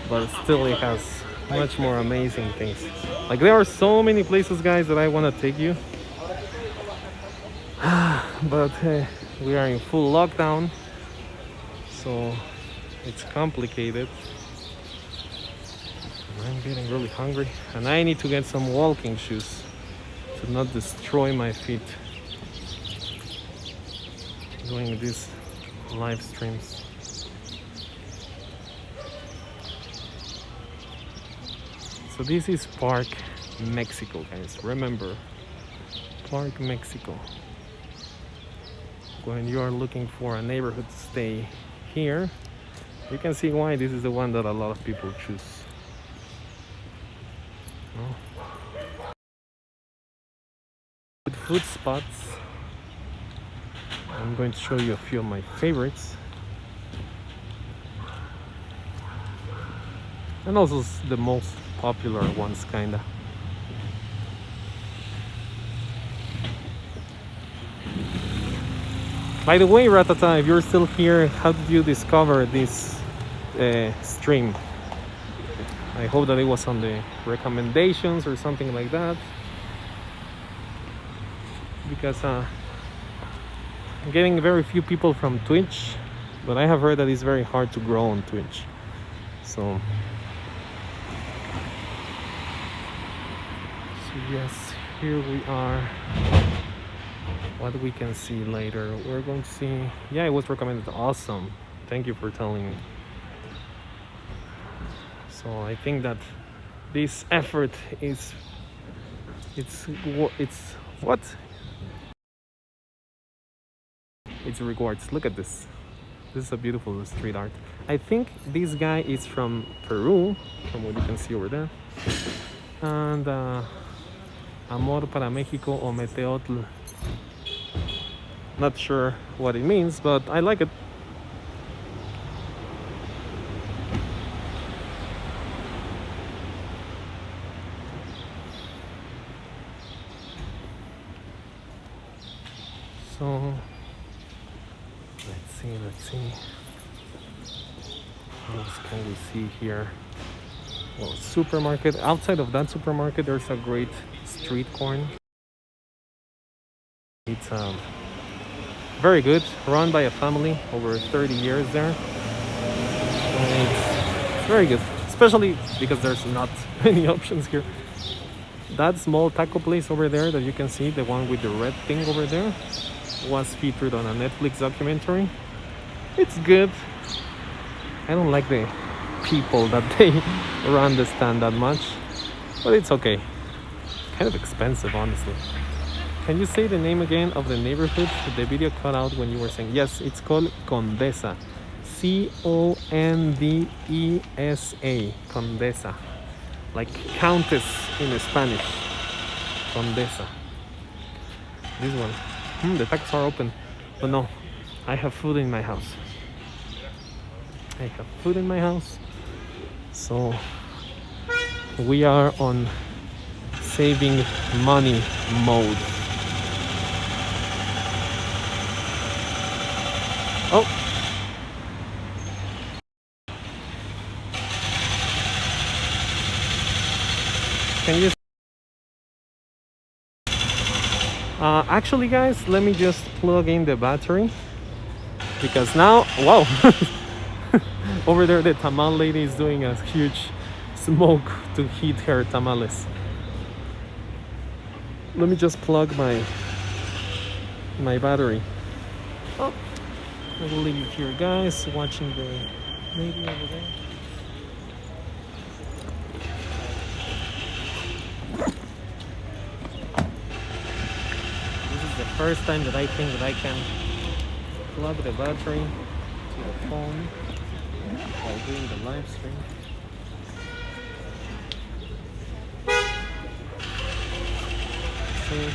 but still it has much more amazing things. Like there are so many places, guys, that I want to take you. But we are in full lockdown, so it's complicated. I'm getting really hungry, and I need to get some walking shoes to not destroy my feet doing these live streams. So this is Park Mexico, guys. Remember, Park Mexico. When you are looking for a neighborhood to stay here, you can see why this is the one that a lot of people choose. Good food spots. I'm going to show you a few of my favorites. And also the most popular ones, kinda. By the way, Ratata, if you're still here, how did you discover this stream? I hope that it was on the recommendations or something like that. Because I'm getting very few people from Twitch, but I have heard that it's very hard to grow on Twitch. So yes, here we are. What we can see later, we're going to see. Yeah, it was recommended. Awesome, thank you for telling me. So I think that this effort is it's what it's rewards. Look at this. This is a beautiful street art. I think this guy is from Peru, from what you can see over there. And Amor para Mexico o Meteotl. Not sure what it means, but I like it. So let's see. What else can we see here? Well, supermarket. Outside of that supermarket, there's a great street corn. It's very good, run by a family over 30 years there. And it's very good, especially because there's not many options here. That small taco place over there that you can see, the one with the red thing over there, was featured on a Netflix documentary. It's good. I don't like the people that they run the stand that much, but it's okay. Kind of expensive, honestly. Can you say the name again of the neighborhood? The video cut out when you were saying. Yes, it's called Condesa. Condesa. Condesa. Like countess in Spanish. Condesa. This one. The tacos are open. But no, I have food in my house. I have food in my house. So we are on saving money mode. Oh, can you actually, guys, let me just plug in the battery, because now, wow, over there the tamal lady is doing a huge smoke to heat her tamales. Let me just plug my battery. Oh, I will leave you here, guys, watching the lady over there. This is the first time that I think that I can plug the battery to the phone while doing the live stream. See?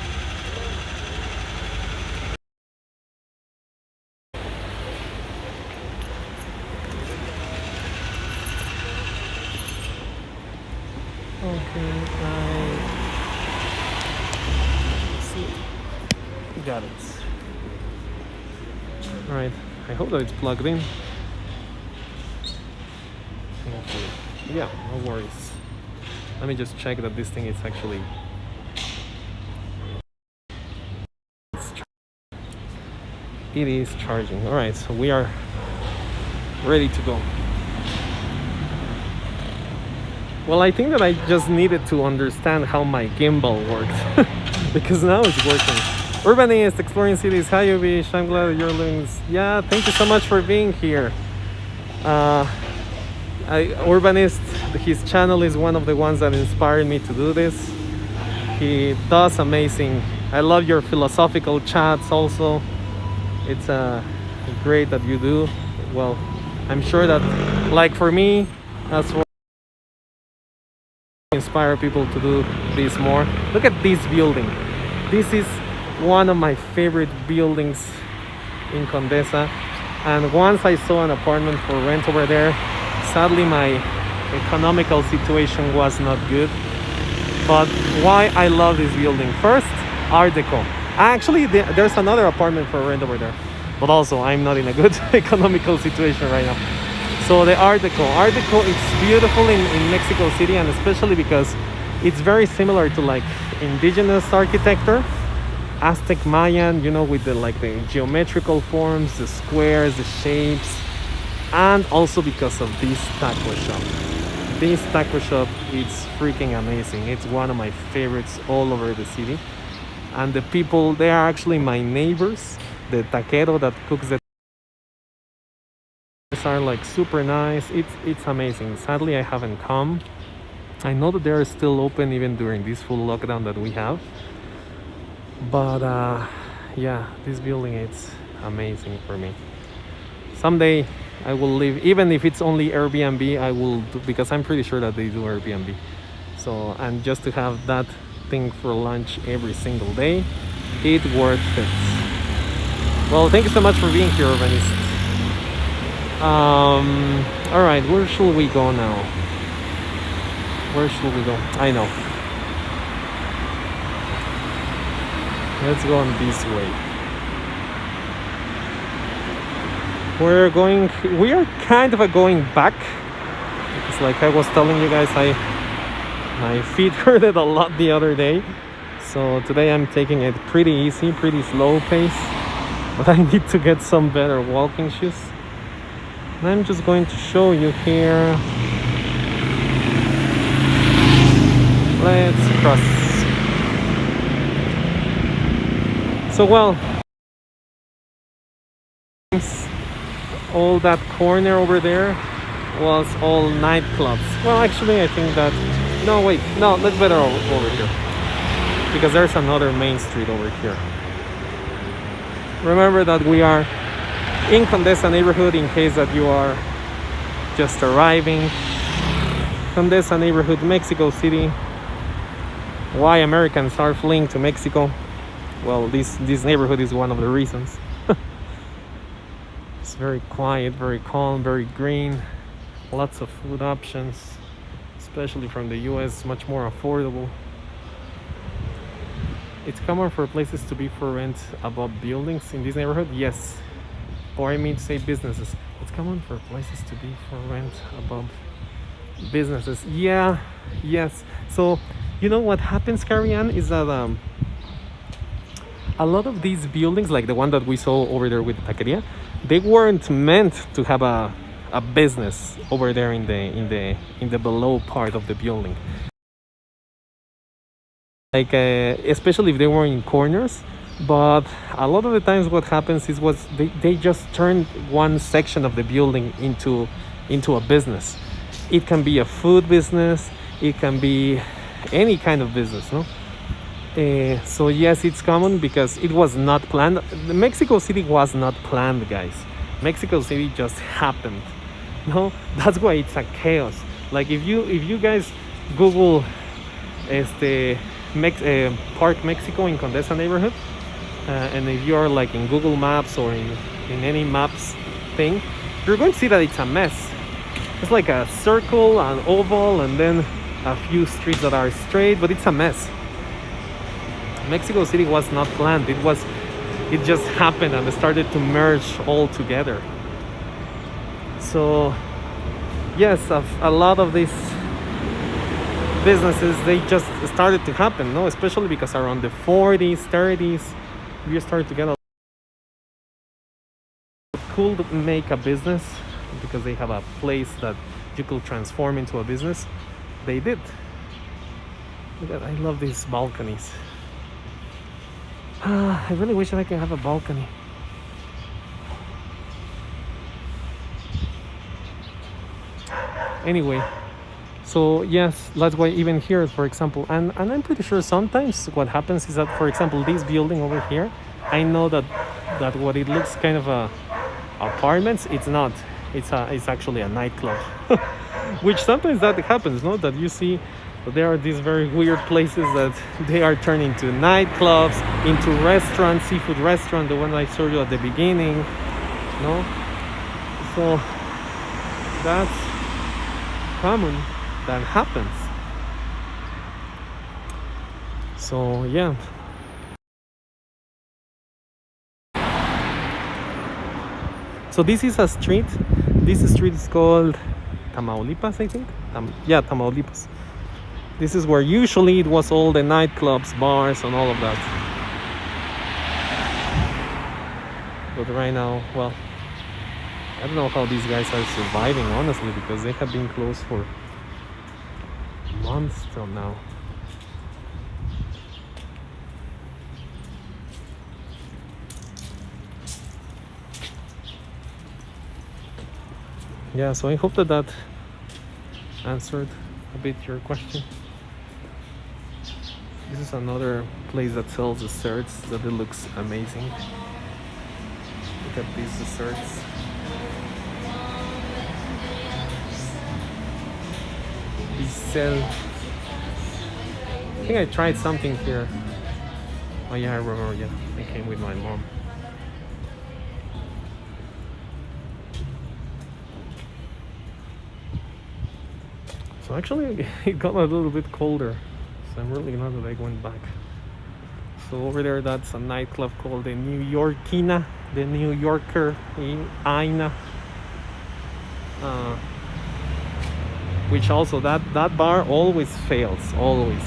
Okay, got it. All right, I hope that it's plugged in. Okay. Yeah, no worries. Let me just check that this thing is actually. It is charging. All right, so we are ready to go. Well, I think that I just needed to understand how my gimbal worked because now it's working. Urbanist exploring cities. Hi, Yubish. I'm glad that you're living. Yeah, thank you so much for being here. Urbanist, his channel is one of the ones that inspired me to do this. He does amazing. I love your philosophical chats also. It's great that you do. Well, I'm sure that, like for me, that's what inspire people to do this more. Look at this building. This is one of my favorite buildings in Condesa, and once I saw an apartment for rent over there. Sadly, my economical situation was not good, but why I love this building? First, Art Deco. Actually, there's another apartment for rent over there, but also I'm not in a good economical situation right now. So the Art Deco is beautiful in Mexico City, and especially because it's very similar to like indigenous architecture, Aztec Mayan, you know, with the geometrical forms, the squares, the shapes, and also because of this taco shop. This taco shop is freaking amazing. It's one of my favorites all over the city, and the people, they are actually my neighbors. The taquero that cooks the are like super nice. It's amazing. Sadly, I haven't come. I know that they are still open even during this full lockdown that we have, but yeah, this building, it's amazing for me. Someday I will live, even if it's only Airbnb, I will do, because I'm pretty sure that they do Airbnb. So, and just to have that thing for lunch every single day, it worth it. Well, thank you so much for being here, Urbanist. All right, where should we go now? Where should we go? I know. Let's go on this way. We are kind of going back. It's like I was telling you guys, my feet hurted a lot the other day. So today I'm taking it pretty easy, pretty slow pace, but I need to get some better walking shoes. And I'm just going to show you here. Let's cross. So well, all that corner over there was all nightclubs. Well, actually I think that, no wait, no, let's better over here, because there's another main street over here. Remember that we are in Condesa neighborhood, in case that you are just arriving. Condesa neighborhood, Mexico City. Why Americans are fleeing to Mexico? Well, this neighborhood is one of the reasons. It's very quiet, very calm, very green. Lots of food options, especially from the US, much more affordable. It's common for places to be for rent above buildings in this neighborhood, yes. Or I mean to say businesses. It's common for places to be for rent above businesses. Yeah, yes. So, you know what happens, Carrie Ann, is that a lot of these buildings, like the one that we saw over there with the taqueria, they weren't meant to have a business over there in the below part of the building. Like especially if they were in corners. But a lot of the times what happens is they just turn one section of the building into a business. It can be a food business, it can be any kind of business, no? So yes, it's common because it was not planned. Mexico City was not planned, guys. Mexico City just happened. No, that's why it's a chaos. Like if you guys Google Park Mexico in Condesa neighborhood, and if you're like in Google Maps or in any maps thing, you're going to see that it's a mess. It's like a circle, an oval, and then a few streets that are straight, but it's a mess. Mexico City was not planned. It just happened and it started to merge all together. So yes, a lot of these businesses, they just started to happen, no? Especially because around the 40s, 30s, we started to get a could make a business because they have a place that you could transform into a business. They did. Look at, I love these balconies. I really wish that I could have a balcony. Anyway, so yes, that's why even here, for example, and I'm pretty sure sometimes what happens is that, for example, this building over here, I know that what it looks kind of apartments, it's not. It's actually a nightclub, which sometimes that happens, no? That you see there are these very weird places that they are turning to nightclubs, into restaurants, seafood restaurant, the one I showed you at the beginning, no? So that's common, that happens. So yeah. So this is a street. This street is called Tamaulipas, I think. Yeah, Tamaulipas. This is where usually it was all the nightclubs, bars, and all of that. But right now, well, I don't know how these guys are surviving, honestly, because they have been closed for months till now. Yeah, so I hope that answered a bit your question. This is another place that sells desserts that it looks amazing. Look at these desserts. These sell. I think I tried something here. Oh yeah, I remember. Yeah, I came with my mom. So actually, it got a little bit colder. So I'm really glad that I went back. So over there, that's a nightclub called the New Yorkina, the New Yorker in Aina. Which also, that bar always fails, always.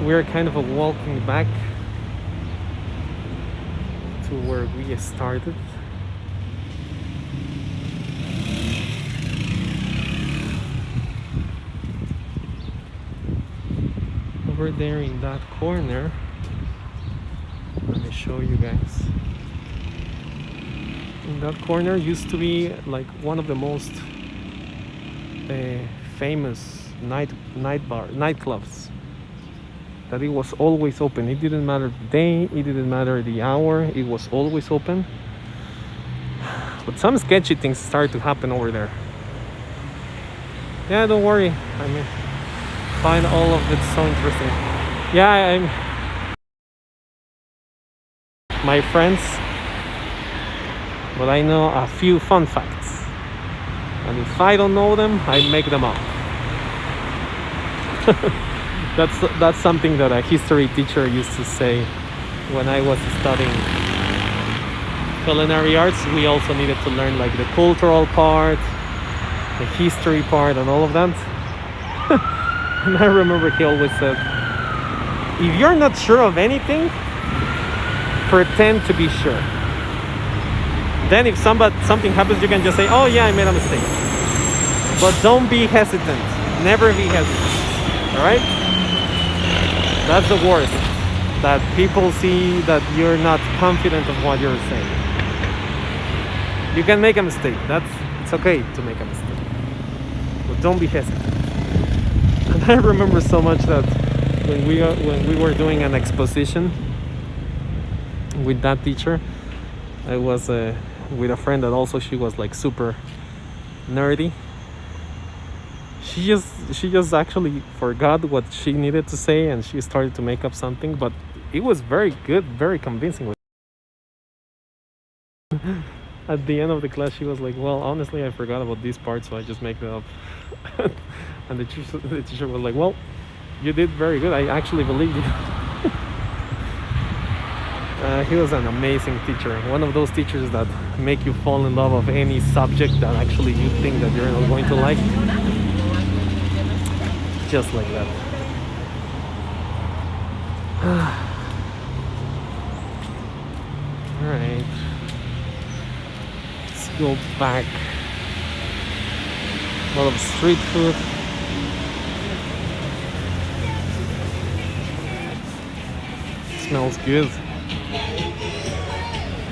we're kind of walking back to where we started. Over there in that corner, let me show you guys. In that corner used to be like one of the most famous nightclubs. That it was always open. It didn't matter the day, it didn't matter the hour, it was always open. But some sketchy things started to happen over there. Yeah, don't worry. I mean, find all of it so interesting. Yeah, I'm my friends, but I know a few fun facts. And if I don't know them, I make them up. That's something that a history teacher used to say when I was studying culinary arts. We also needed to learn like the cultural part, the history part, and all of that. And I remember he always said, if you're not sure of anything, pretend to be sure. Then if something happens, you can just say, oh yeah, I made a mistake. But don't be hesitant. Never be hesitant. Alright? That's the worst. That people see that you're not confident of what you're saying. You can make a mistake. It's okay to make a mistake. But don't be hesitant. And I remember so much that when we were doing an exposition with that teacher, I was with a friend that also she was like super nerdy. She just actually forgot what she needed to say and she started to make up something, but it was very good, very convincing. At the end of the class, she was like, well, honestly, I forgot about this part, so I just make it up. And the teacher was like, well, you did very good. I actually believed you. He was an amazing teacher. One of those teachers that make you fall in love of any subject that actually you think that you're not going to like. Just like that. Alright. Let's go back. A lot of street food. Smells good.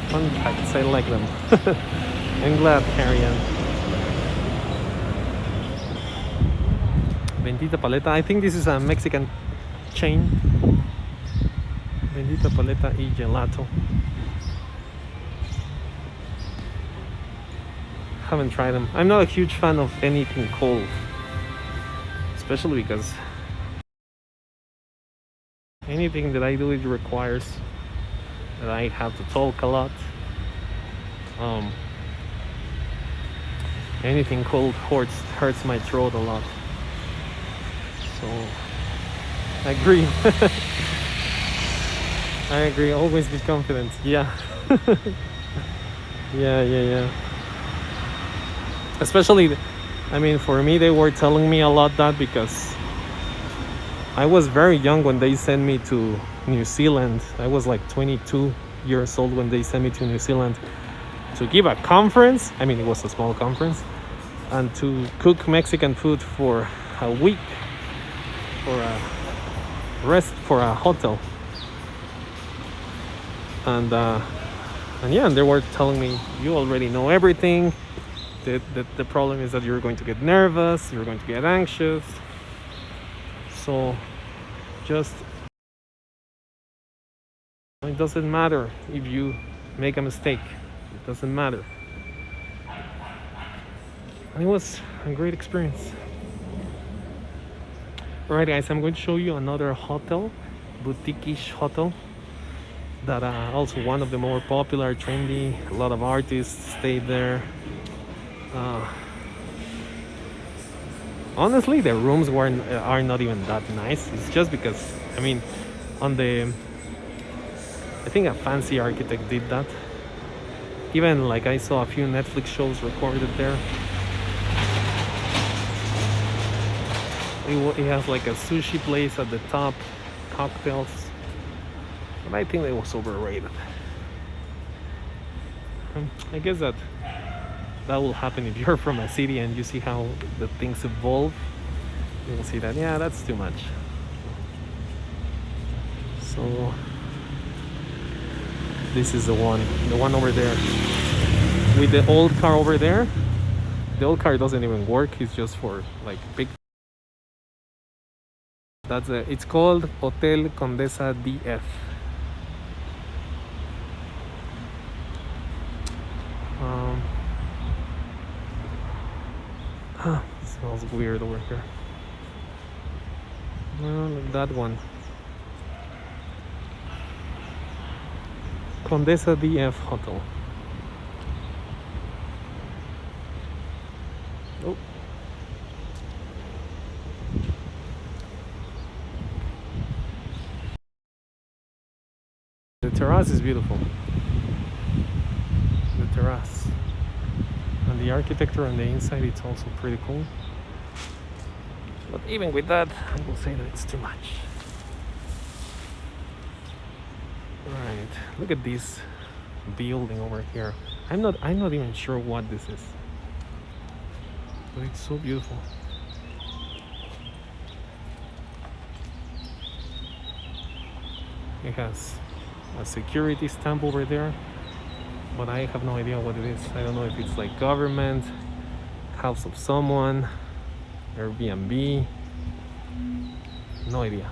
Fun facts, I like them. I'm glad, Ariane. Bendita Paleta. I think this is a Mexican chain. Bendita Paleta y Gelato. Haven't tried them. I'm not a huge fan of anything cold, especially because anything that I do, it requires that I have to talk a lot. Anything cold hurts my throat a lot. So I agree. I agree. Always be confident. Yeah. Yeah. Especially, I mean, for me, they were telling me a lot that because I was very young when they sent me to New Zealand. I was like 22 years old when they sent me to New Zealand to give a conference. I mean, it was a small conference, and to cook Mexican food for a week for a hotel. And yeah, and they were telling me, you already know everything. The problem is that you're going to get nervous, you're going to get anxious. So just, it doesn't matter if you make a mistake. It doesn't matter. And it was a great experience. Alright guys, I'm going to show you another hotel, boutique-ish hotel, that also one of the more popular, trendy. A lot of artists stayed there. Honestly, the rooms are not even that nice. It's just because, I mean, I think a fancy architect did that. Even like I saw a few Netflix shows recorded there. It has like a sushi place at the top, cocktails. But I think it was overrated. I guess that will happen if you're from a city and you see how the things evolve. You will see that, yeah, that's too much. So this is the one over there with the old car over there. The old car doesn't even work. It's just for like big. It's called Hotel Condesa DF. It smells weird over here. Well, that one. Condesa DF Hotel. Oh. The terrace is beautiful. The terrace. And the architecture on the inside, it's also pretty cool. But even with that, I will say that it's too much. Right, look at this building over here. I'm not even sure what this is, but it's so beautiful. It has a security stamp over there, but I have no idea what it is. I don't know if it's like government, house of someone, Airbnb. No idea.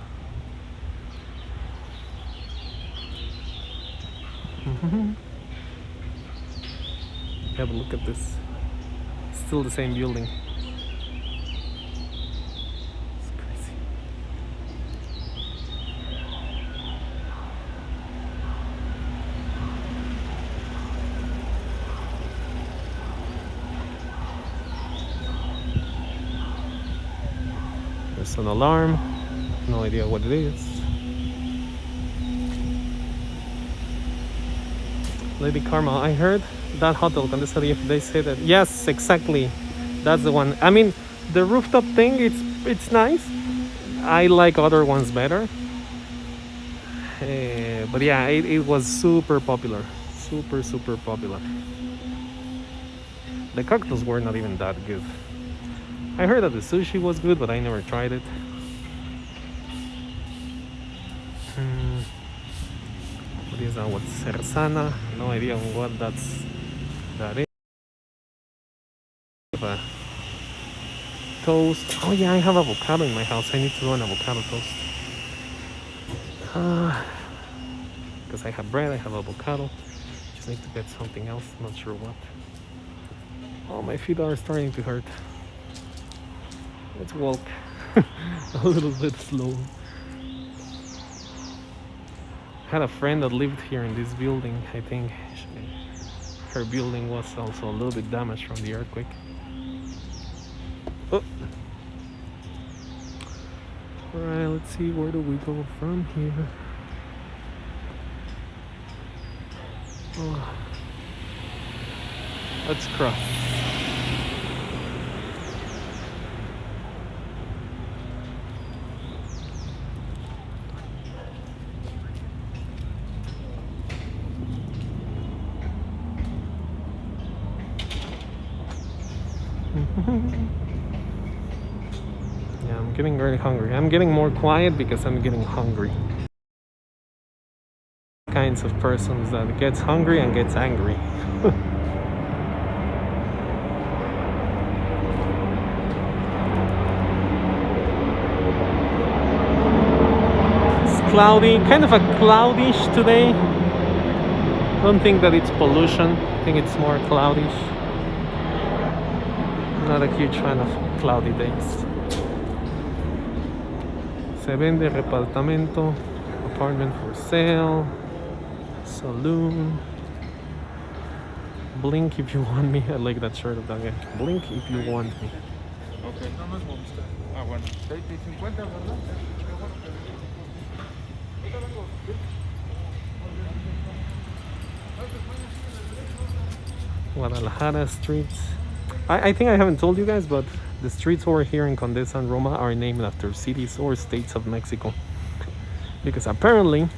Have a look at this. Still the same building. It's crazy. There's an alarm. No idea what it is. Lady Karma, I heard that hotel, Condesa Area, they say that. Yes, exactly. That's the one. I mean, the rooftop thing, it's nice. I like other ones better. But yeah, it was super popular. Super popular. The cocktails were not even that good. I heard that the sushi was good, but I never tried it. What is that? What's Sersana? No idea what that is. Toast. Oh yeah, I have avocado in my house. I need to do an avocado toast. Because I have bread, I have avocado. Just need to get something else. Not sure what. Oh, my feet are starting to hurt. Let's walk a little bit slow. I had a friend that lived here in this building. I think her building was also a little bit damaged from the earthquake. Oh. Alright, let's see, where do we go from here? Oh. Let's cross. Yeah, I'm getting very hungry. I'm getting more quiet because I'm getting hungry. Kinds of persons that gets hungry and gets angry. It's cloudy, kind of a cloudish today. I don't think that it's pollution. I think it's more cloudish. Not a huge fan of cloudy days. Se vende repartamento, apartment for sale, saloon. Blink if you want me. I like that shirt of that guy. Blink if you want me. Okay, no nos gusta. Ah, bueno. 20 y 50, ¿verdad? Guadalajara streets. I think I haven't told you guys, but the streets over here in Condesa and Roma are named after cities or states of Mexico. because apparently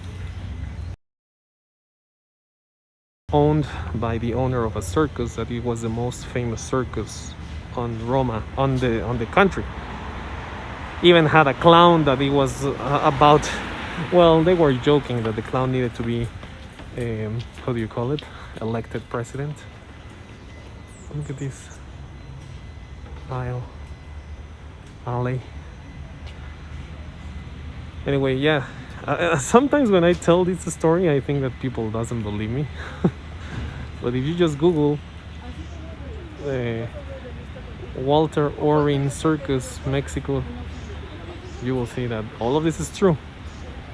owned by the owner of a circus that it was the most famous circus on Roma, on the country. Even had a clown that it was about. Well, they were joking that the clown needed to be how do you call it, elected president. Look at this alley. Anyway, yeah, sometimes when I tell this story I think that people doesn't believe me. But if you just Google Walter Orin Circus Mexico, you will see that all of this is true.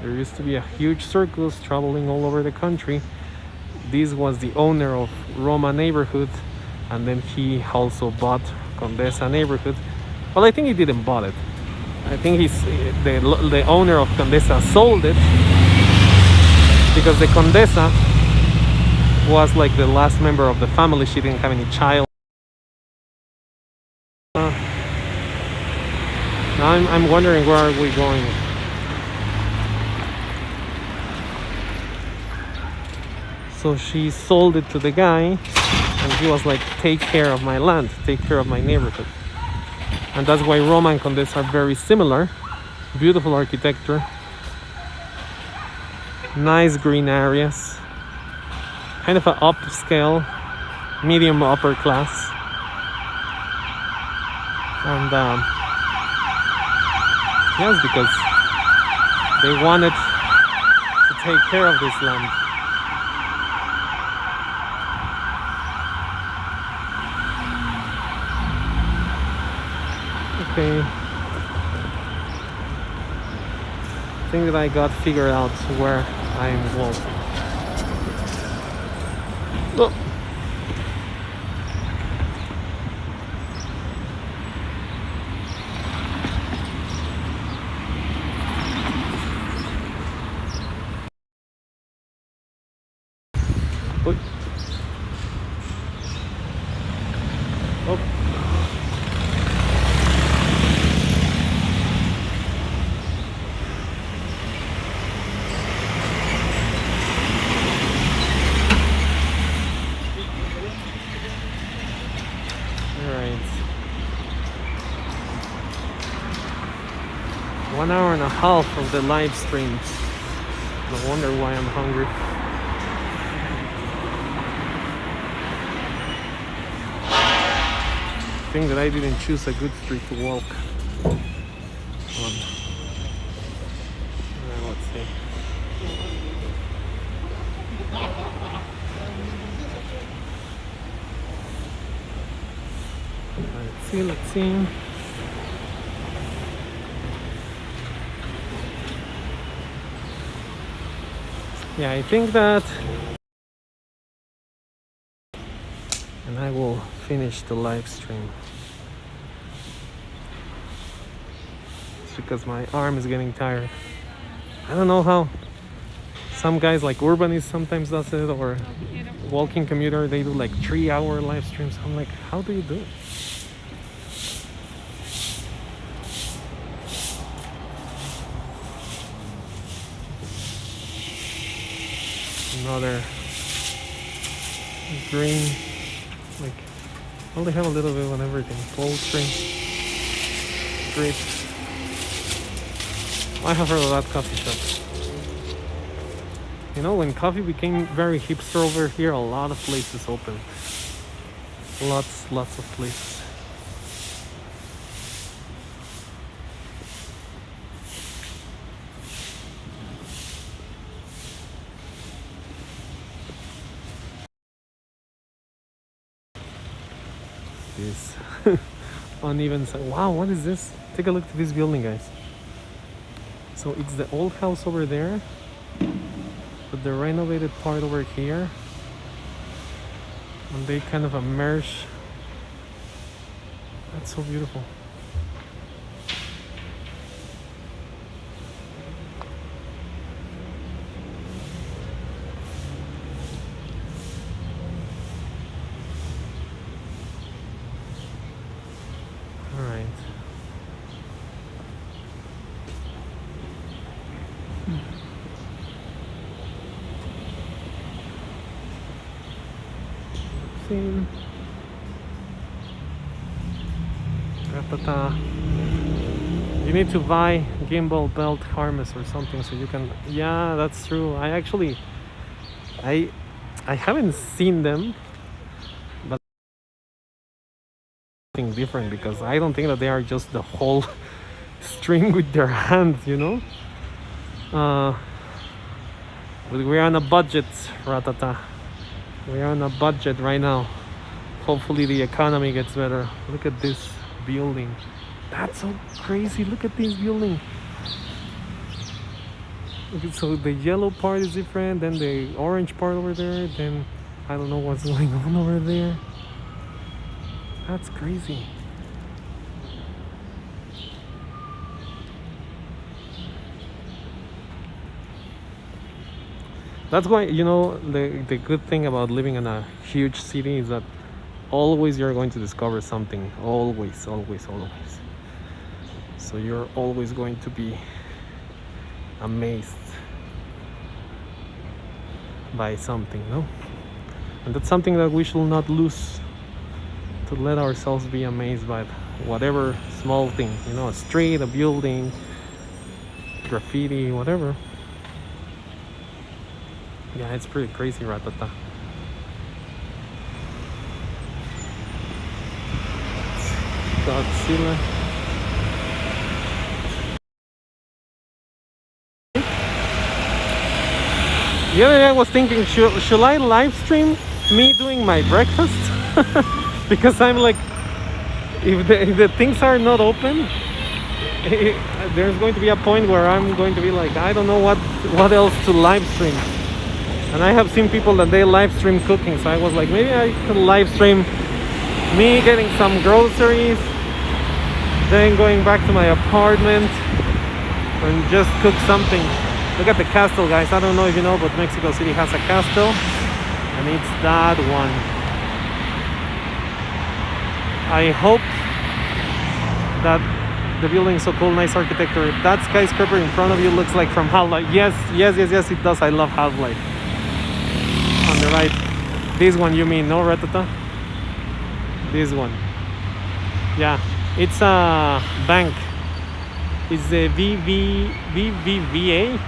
There used to be a huge circus traveling all over the country. This was the owner of Roma neighborhood, and then he also bought Condesa neighborhood. Well, I think he didn't bought it. I think the owner of Condesa sold it because the Condesa was like the last member of the family. She didn't have any child. Now I'm wondering, where are we going? So she sold it to the guy, and he was like, take care of my land, take care of my neighborhood. And that's why Roma and Condesa are very similar. Beautiful architecture, nice green areas, kind of an upscale, medium upper class. And yes, because they wanted to take care of this land. Okay, I think that I got figured out where I'm walking. Oh. Oy. Oh. Alright. 1 hour and a half of the live stream. No wonder why I'm hungry. I think that I didn't choose a good street to walk on. Let's see. Let's see. Yeah, I think that, and I will finish the live stream. It's because my arm is getting tired. I don't know how. Some guys like Urbanist sometimes does it, or Walking Commuter, they do like 3-hour live streams. I'm like, how do you do it? Another green, like, well, they have a little bit of everything. Poultry, grapes. I have heard of that coffee shop. You know, when coffee became very hipster over here, a lot of places opened. Lots of places. This uneven side. Wow, what is this? Take a look at this building, guys. So it's the old house over there, but the renovated part over here, and they kind of merge. That's so beautiful. All right. amazing. Ratata. You need to buy gimbal belt harness or something so you can. Yeah, that's true. I haven't seen them, but something different because I don't think that they are just the whole string with their hands, you know. But we're on a budget, Ratata. We're on a budget right now. Hopefully the economy gets better. Look at this building. That's so crazy. Look at this building. Okay, so the yellow part is different, then the orange part over there, then I don't know what's going on over there. That's crazy. That's why, you know, the good thing about living in a huge city is that always you're going to discover something. Always, always, always. So you're always going to be amazed by something, no? And that's something that we should not lose, to let ourselves be amazed by whatever small thing, you know, a street, a building, graffiti, whatever. Yeah, it's pretty crazy, Ratata. Godzilla. The other day I was thinking, should I live stream me doing my breakfast? Because I'm like, if the things are not open, there's going to be a point where I'm going to be like, I don't know what else to live stream. And I have seen people that they live stream cooking, so I was like, maybe I could live stream me getting some groceries, then going back to my apartment and just cook something. Look at the castle, guys. I don't know if you know, but Mexico City has a castle, and it's that one. I hope that the building is so cool, nice architecture. That skyscraper in front of you looks like from Half-Life. Yes, it does. I love Half-Life. On the right, this one you mean, no, Ratata? This one. Yeah, it's a bank. It's the VVVA.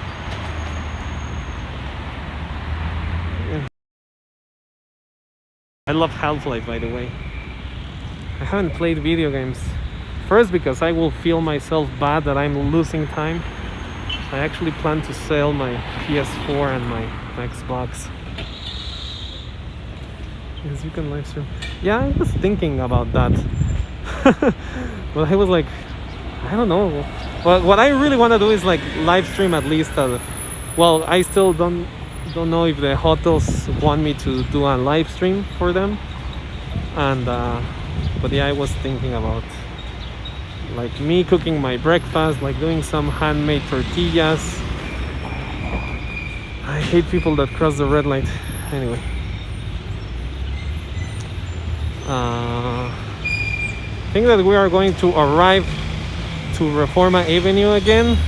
I love Half-Life, by the way. I haven't played video games. First, because I will feel myself bad that I'm losing time. I actually plan to sell my PS4 and my Xbox. Yes, you can live stream. Yeah, I was thinking about that. But I was like, I don't know. Well, what I really want to do is like live stream at least. Well, I still don't know if the hotels want me to do a live stream for them. And but yeah, I was thinking about like me cooking my breakfast, like doing some handmade tortillas. I hate people that cross the red light. Anyway. I think that we are going to arrive to Reforma Avenue again,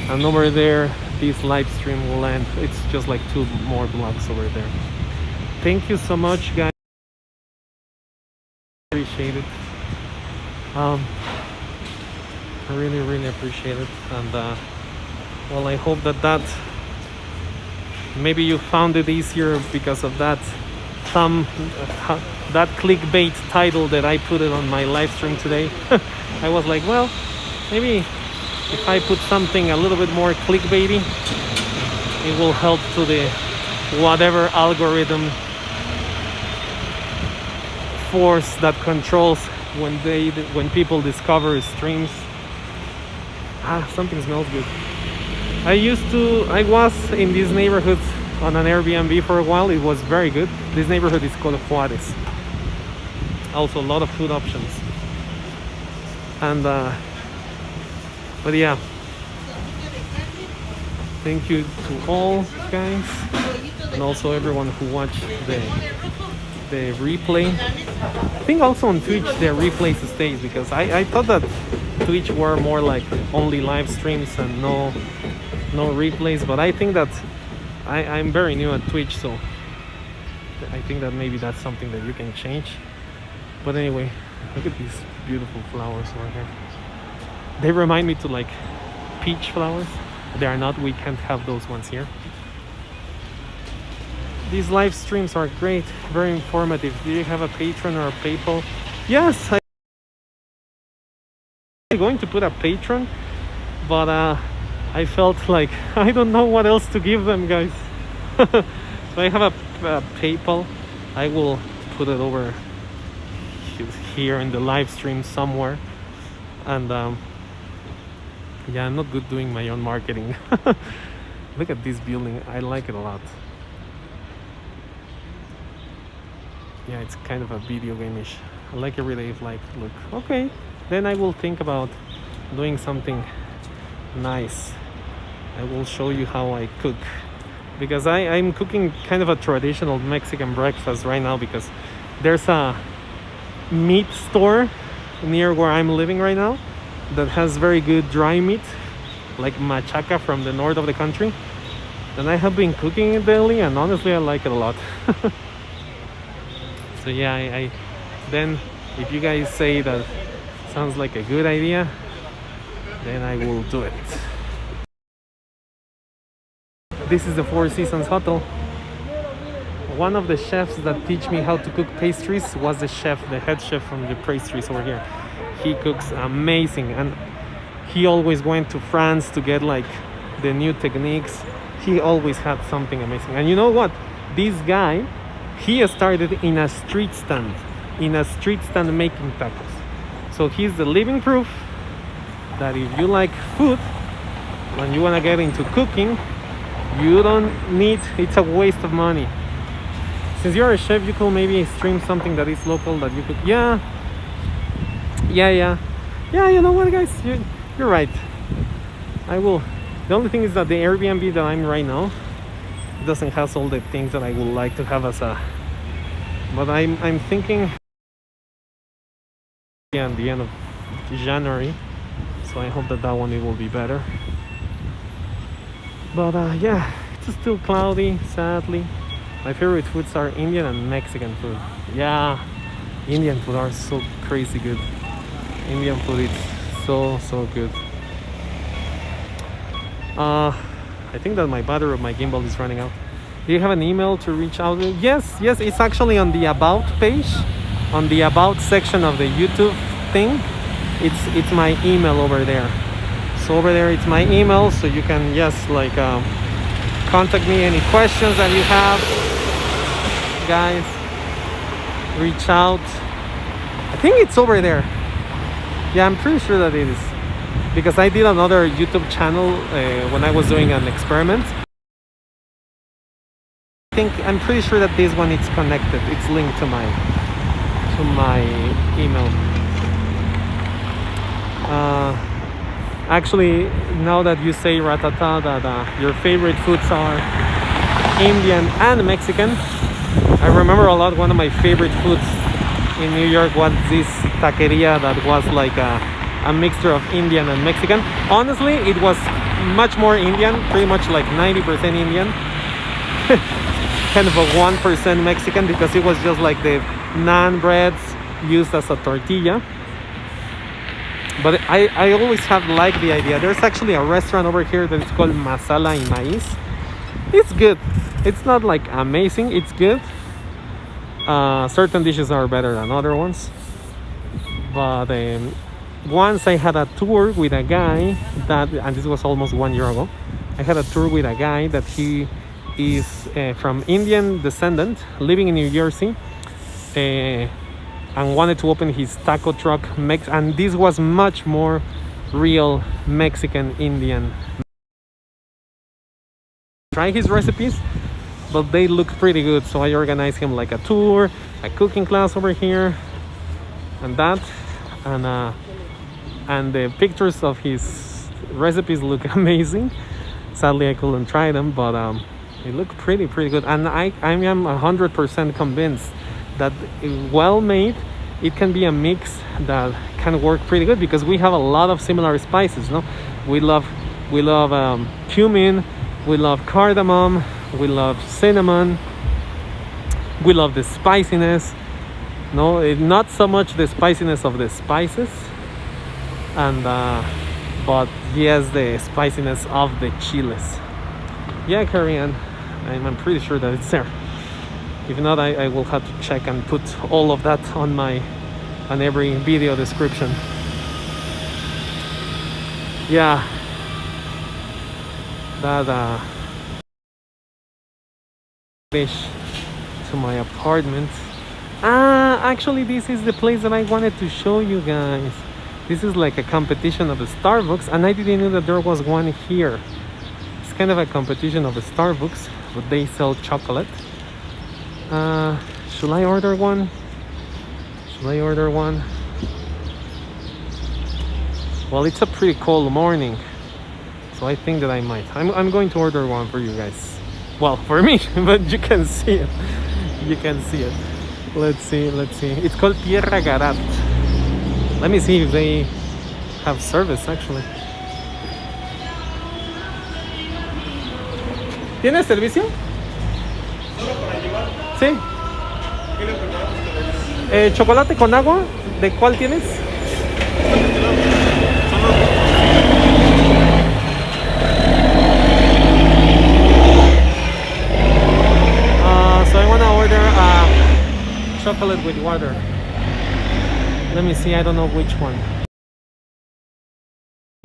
and over there this live stream will end. It's just like 2 more blocks over there. Thank you so much, guys. Appreciate it. I really appreciate it. And well, I hope that maybe you found it easier because of that that clickbait title that I put it on my live stream today. I was like, well, maybe if I put something a little bit more clickbaity, it will help to the whatever algorithm force that controls when people discover streams. Something smells good. I was in this neighborhood on an Airbnb for a while. It was very good. This neighborhood is called Juarez. Also a lot of food options. And but yeah, thank you to all guys, and also everyone who watched the replay. I think also on Twitch the replays stays, because I thought that Twitch were more like only live streams and no replays, but I think that I'm very new at Twitch, so I think that maybe that's something that you can change. But anyway, look at these beautiful flowers over here. They remind me to like peach flowers. They are not, we can't have those ones here. These live streams are great, very informative. Do you have a Patreon or a PayPal? Yes, I'm going to put a Patreon, but I felt like I don't know what else to give them, guys. So I have a PayPal. I will put it over here in the live stream somewhere. And yeah, I'm not good doing my own marketing. Look at this building. I like it a lot. Yeah, it's kind of a video game-ish. I like everyday life look. Okay, then I will think about doing something nice. I will show you how I cook, because I'm cooking kind of a traditional Mexican breakfast right now, because there's a meat store near where I'm living right now that has very good dry meat, like machaca from the north of the country, and I have been cooking it daily, and honestly I like it a lot. So yeah, I then if you guys say that sounds like a good idea, then I will do it. This is the Four Seasons Hotel. One of the chefs that teach me how to cook pastries was the head chef from the pastries over here. He cooks amazing, and he always went to France to get like the new techniques. He always had something amazing. And you know what? This guy, he started in a street stand making tacos. So he's the living proof that if you like food, when you want to get into cooking, you don't need, it's a waste of money. Since you're a chef, you could maybe stream something that is local that you could, yeah, you know what, guys, you're right. I will. The only thing is that the Airbnb that I'm right now doesn't have all the things that I would like to have as a, but I'm thinking at the end of January, so I hope that one it will be better. But yeah, it's still cloudy, sadly. My favorite foods are Indian and Mexican food. Yeah, Indian food are so crazy good. Indian food is so good. I think that my battery of my gimbal is running out. Do you have an email to reach out with? Yes, it's actually on the about page, on the about section of the YouTube thing. It's my email over there. So over there it's my email, so you can just like contact me any questions that you have, guys. Reach out. I think it's over there. Yeah, I'm pretty sure that it is, because I did another YouTube channel when I was doing an experiment. I'm pretty sure that this one is connected. It's linked to my email. Actually, now that you say Ratata, that your favorite foods are Indian and Mexican, I remember a lot. One of my favorite foods in New York was this taqueria that was like a mixture of Indian and Mexican. Honestly, it was much more Indian, pretty much like 90% Indian. Kind of a 1% Mexican, because it was just like the naan breads used as a tortilla. But I always have liked the idea. There's actually a restaurant over here that is called Masala y Maíz. It's good. It's not like amazing, it's good. Certain dishes are better than other ones. But once I had a tour with a guy that, and this was almost 1 year ago, I had a tour with a guy that he is from Indian descendant, living in New Jersey, and wanted to open his taco truck, and this was much more real Mexican Indian. Try his recipes, but they look pretty good, so I organized him like a tour, a cooking class over here, and that, and the pictures of his recipes look amazing. Sadly, I couldn't try them, but they look pretty good, and I am 100% convinced that well made, it can be a mix that can work pretty good, because we have a lot of similar spices, no? We love cumin, we love cardamom, we love cinnamon. We love the spiciness. No, not so much the spiciness of the spices, and but yes, the spiciness of the chiles. Yeah, Korean. I'm pretty sure that it's there. If not, I will have to check and put all of that on every video description. Yeah, that fish to my apartment. Actually, this is the place that I wanted to show you guys. This is like a competition of the Starbucks, and I didn't know that there was one here. It's kind of a competition of the Starbucks, but they sell chocolate. Should I order one? Well, it's a pretty cold morning, so I think that I might. I'm going to order one for you guys. Well, for me, but you can see it. Let's see. It's called Tierra Garat. Let me see if they have service actually. ¿Tienes servicio? Sí. Chocolate con agua. ¿De cuál tienes? So I want to order chocolate with water. Let me see. I don't know which one.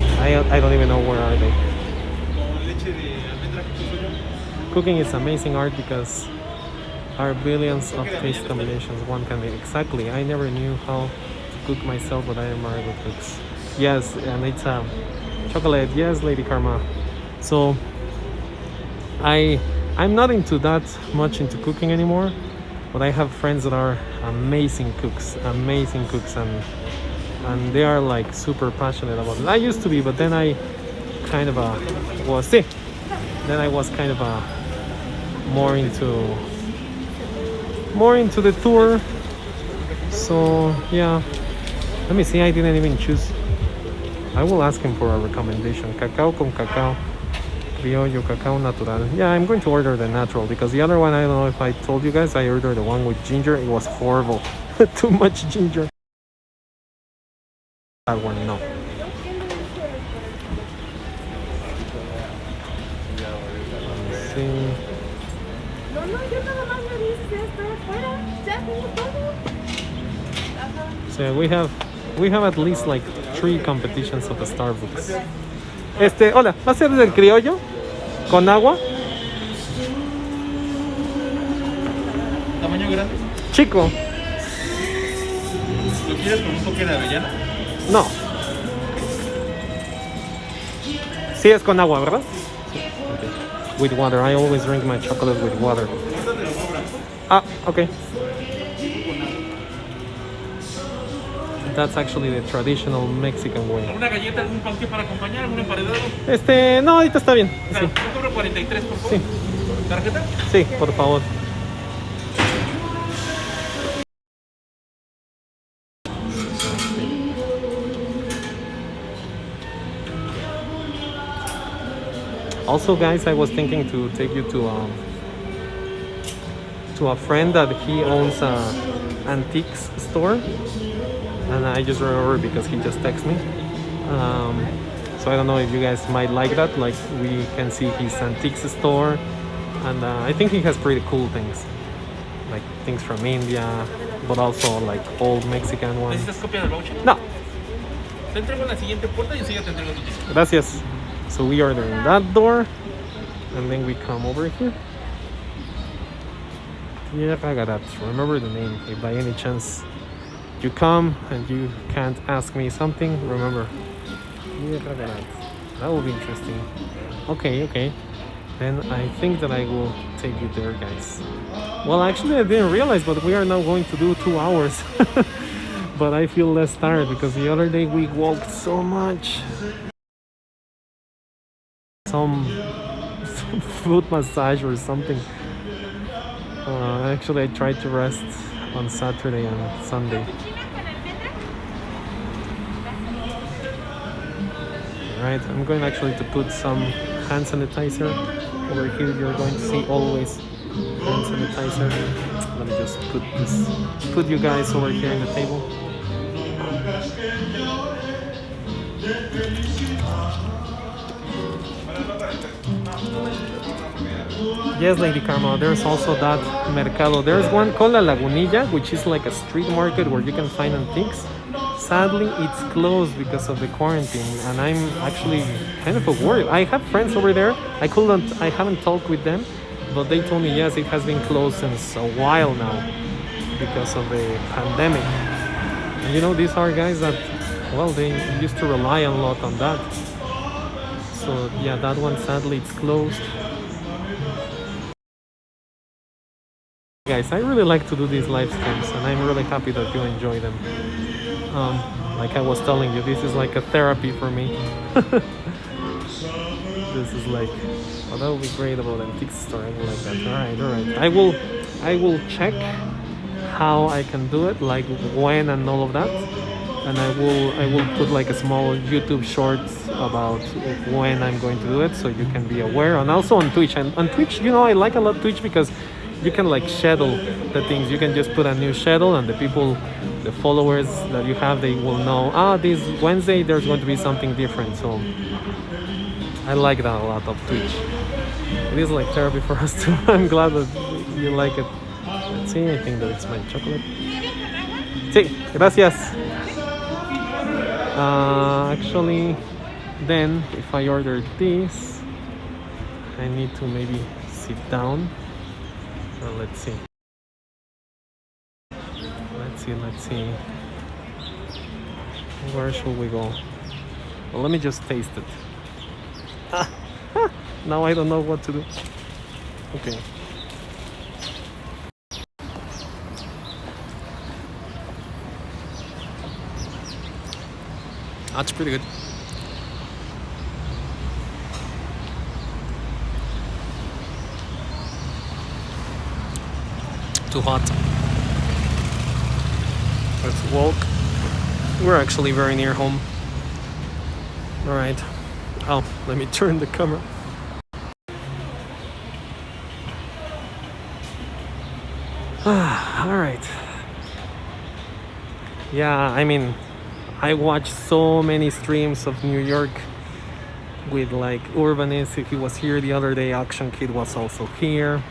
I don't even know where are they. Cooking is amazing art because there are billions of taste combinations one can make. Exactly. I never knew how to cook myself, but I admire good cooks. Yes, and it's chocolate. Yes, Lady Karma. So I'm not into that much into cooking anymore, but I have friends that are amazing cooks, and they are like super passionate about it. I used to be, but then I kind of was sick. Then I was kind of more into the tour. So yeah, let me see. I didn't even choose. I will ask him for a recommendation. Cacao con cacao. Criollo, cacao natural. Yeah, I'm going to order the natural because the other one, I don't know if I told you guys, I ordered the one with ginger. It was horrible. Too much ginger. That one, no. Let's see. So we have at least like 3 competitions of the Starbucks. Hola, ¿va a ser del criollo? ¿Con agua? ¿Tamaño grande? Chico. ¿Lo quieres con un toque de avellana? No. Sí es con agua, ¿verdad? Okay. With water. I always drink my chocolate with water. Ah, okay. That's actually the traditional Mexican way. ¿Una galleta, algún panque para acompañar, algún emparedado? No, ahorita está bien. Sí. ¿No cobro 43, por favor? Sí. ¿Tarjeta? Sí, por favor. Also, guys, I was thinking to take you to a friend that he owns a antiques store. And I just remember because he just texted me. So I don't know if you guys might like that. Like, we can see his antiques store, and I think he has pretty cool things, like things from India, but also like old Mexican ones. ¿Necesitas copia del voucher? No. Te entrego en la siguiente puerta y enseguida te entrego tu ticket. Gracias. So we order in that door, and then we come over here. Tierra Garat. Remember the name. If by any chance you come and you can't ask me something, remember. That will be interesting. Okay. Then I think that I will take you there, guys. Well, actually, I didn't realize, but we are now going to do 2 hours. But I feel less tired because the other day we walked so much. Some foot massage or something. Actually, I tried to rest on Saturday and Sunday. Right, I'm going actually to put some hand sanitizer over here. You're going to see always Hand sanitizer. Let me just put you guys over here in the table. Yes, Lady Karma, there's also that mercado. There's one called La Lagunilla, which is like a street market where you can find antiques. Sadly, it's closed because of the quarantine, and I'm actually kind of worried. I have friends over there. I haven't talked with them, but they told me yes, it has been closed since a while now because of the pandemic. And you know, these are guys that, well, they used to rely a lot on that. So yeah, that one sadly it's closed. Guys, I really like to do these live streams, and I'm really happy that you enjoy them. Like I was telling you, this is like a therapy for me. This is like, oh, that would be great about antique store, I like that. All right. I will check how I can do it, like when and all of that, and I will put like a small YouTube shorts about when I'm going to do it, so you can be aware. And also on Twitch, and on Twitch, you know, I like a lot Twitch because you can like schedule the things. You can just put a new schedule, and the people, the followers that you have, they will know, this Wednesday there's going to be something different. So I like that a lot of Twitch. It is like therapy for us too. I'm glad that you like it. Let's see, I think that it's my chocolate. Sí, gracias. Actually, then if I order this, I need to maybe sit down. Let's see. Let's see. Where should we go? Well, let me just taste it. Now I don't know what to do. Okay. That's pretty good. Too hot. Let's walk. We're actually very near home. All right. Oh, let me turn the camera. All right. Yeah, I mean, I watched so many streams of New York with like Urbanist. He was here the other day. Action Kid was also here.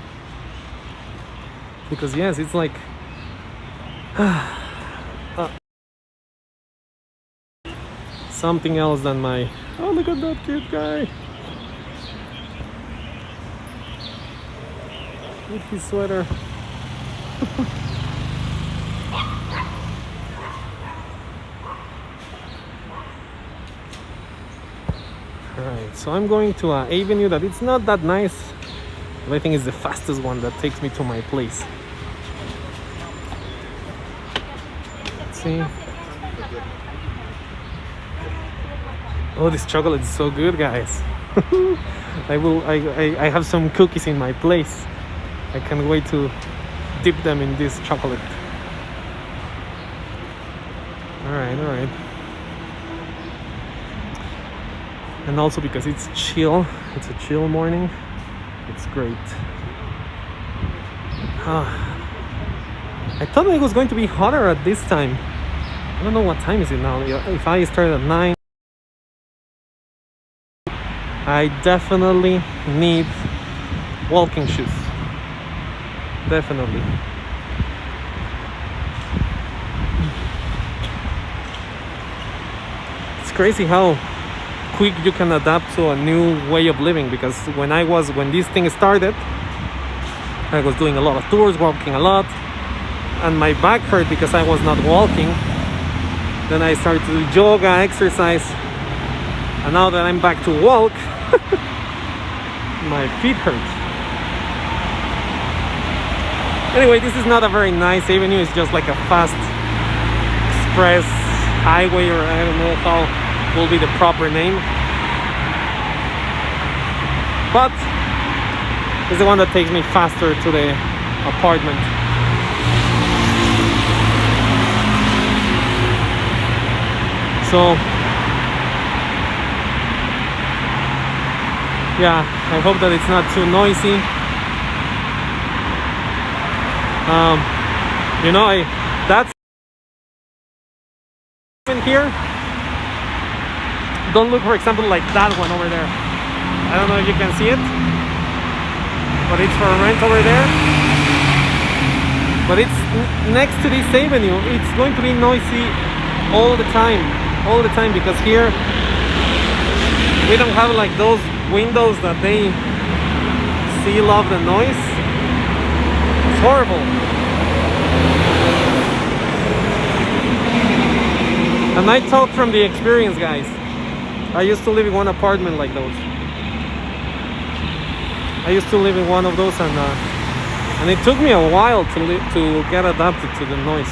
Because yes, it's like something else than my, oh, look at that cute guy with his sweater. Alright, so I'm going to an avenue that it's not that nice, but I think it's the fastest one that takes me to my place. Let's see. Oh, this chocolate is so good, guys. I have some cookies in my place. I can't wait to dip them in this chocolate. All right. And also because it's chill, it's a chill morning, it's great. I thought it was going to be hotter at this time. I don't know what time is it now. If I start at 9, I definitely need walking shoes. Definitely. It's crazy how quick you can adapt to a new way of living, because when this thing started, I was doing a lot of tours, walking a lot, and my back hurt because I was not walking. Then I started to do yoga, exercise, and now that I'm back to walk, my feet hurt. Anyway, this is not a very nice avenue. It's just like a fast express highway, or I don't know how will be the proper name. But it's the one that takes me faster to the apartment. So yeah, I hope that it's not too noisy. You know, that's in here. Don't look, for example, like that one over there. I don't know if you can see it, but it's for rent over there. But it's next to this avenue. It's going to be noisy all the time, because here we don't have like those windows that they seal off the noise. It's horrible. And I talk from the experience, guys. I used to live in one apartment like those. I used to live in one of those, and it took me a while to get adapted to the noise.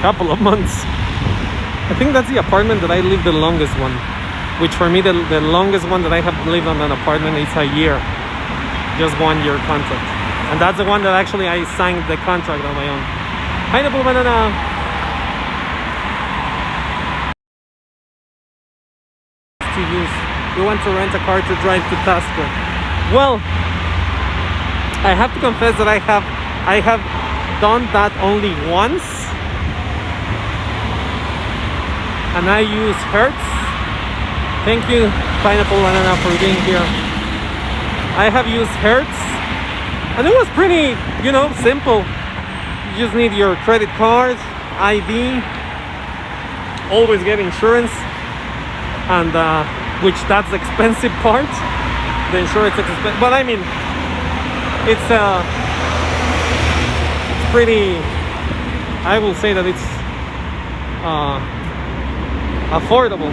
Couple of months. I think that's the apartment that I lived the longest one. Which for me, the longest one that I have lived on an apartment is a year. Just 1 year contract. And that's the one that actually I signed the contract on my own. Pineapple banana. To use. We want to rent a car to drive to Tasco. Well, I have to confess that I have done that only once. And I use Hertz. Thank you, Pineapple banana, for being here. I have used Hertz. And it was pretty, you know, simple. You just need your credit card, ID, always get insurance, and which that's the expensive part. The insurance is expensive, but I mean, it's pretty. I will say that it's affordable.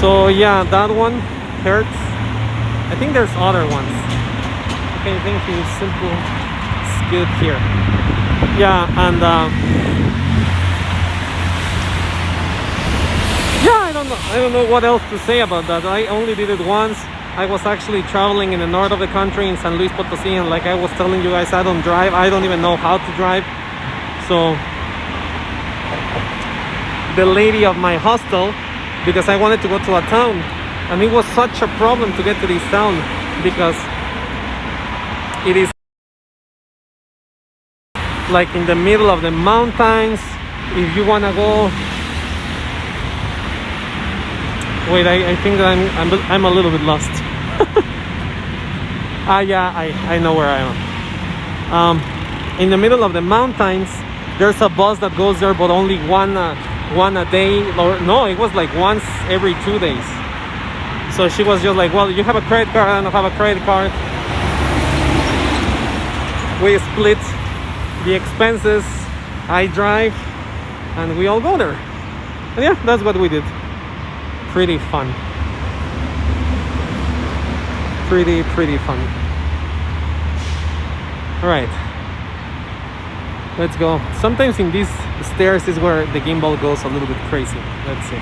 So yeah, that one hurts. I think there's other ones. Okay, thank you. Simple. It's good here. Yeah, and yeah, I don't know what else to say about that. I only did it once. I was actually traveling in the north of the country in San Luis Potosí, and like I was telling you guys, I don't drive. I don't even know how to drive. So the lady of my hostel, because I wanted to go to a town, and it was such a problem to get to this town because it is like in the middle of the mountains. If you want to go, wait, I think that I'm a little bit lost. Yeah, I know where I am. In the middle of the mountains, there's a bus that goes there, but only one a day, or no, it was like once every 2 days. So she was just like, well, you have a credit card, I don't have a credit card. We split the expenses. I drive and we all go there. And yeah, that's what we did. Pretty fun. Pretty fun. All right, let's go. Sometimes in these stairs is where the gimbal goes a little bit crazy. Let's see.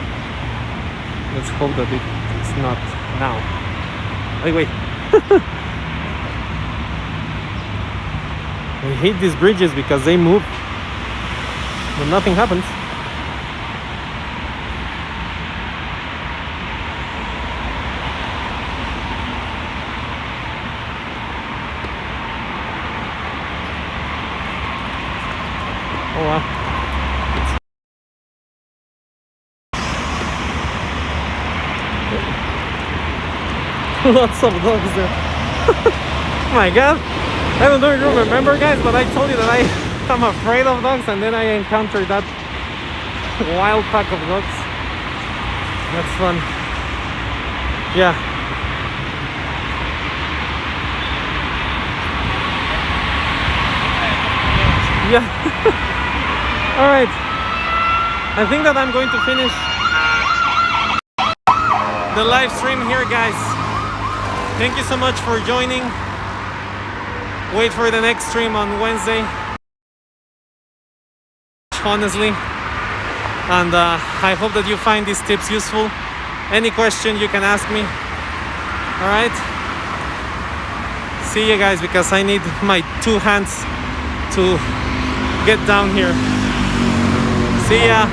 Let's hope that it's not now. Wait. We hate these bridges because they move, but nothing happens. Oh wow. Lots of dogs there. Oh my god. I don't know if you remember, guys, but I told you that I'm afraid of dogs, and then I encountered that wild pack of dogs. That's fun. Yeah. Yeah. All right. I think that I'm going to finish the live stream here, guys. Thank you so much for joining. Wait for the next stream on Wednesday, honestly. And I hope that you find these tips useful. Any question you can ask me. All right. See you guys, because I need my 2 hands to get down here. See ya.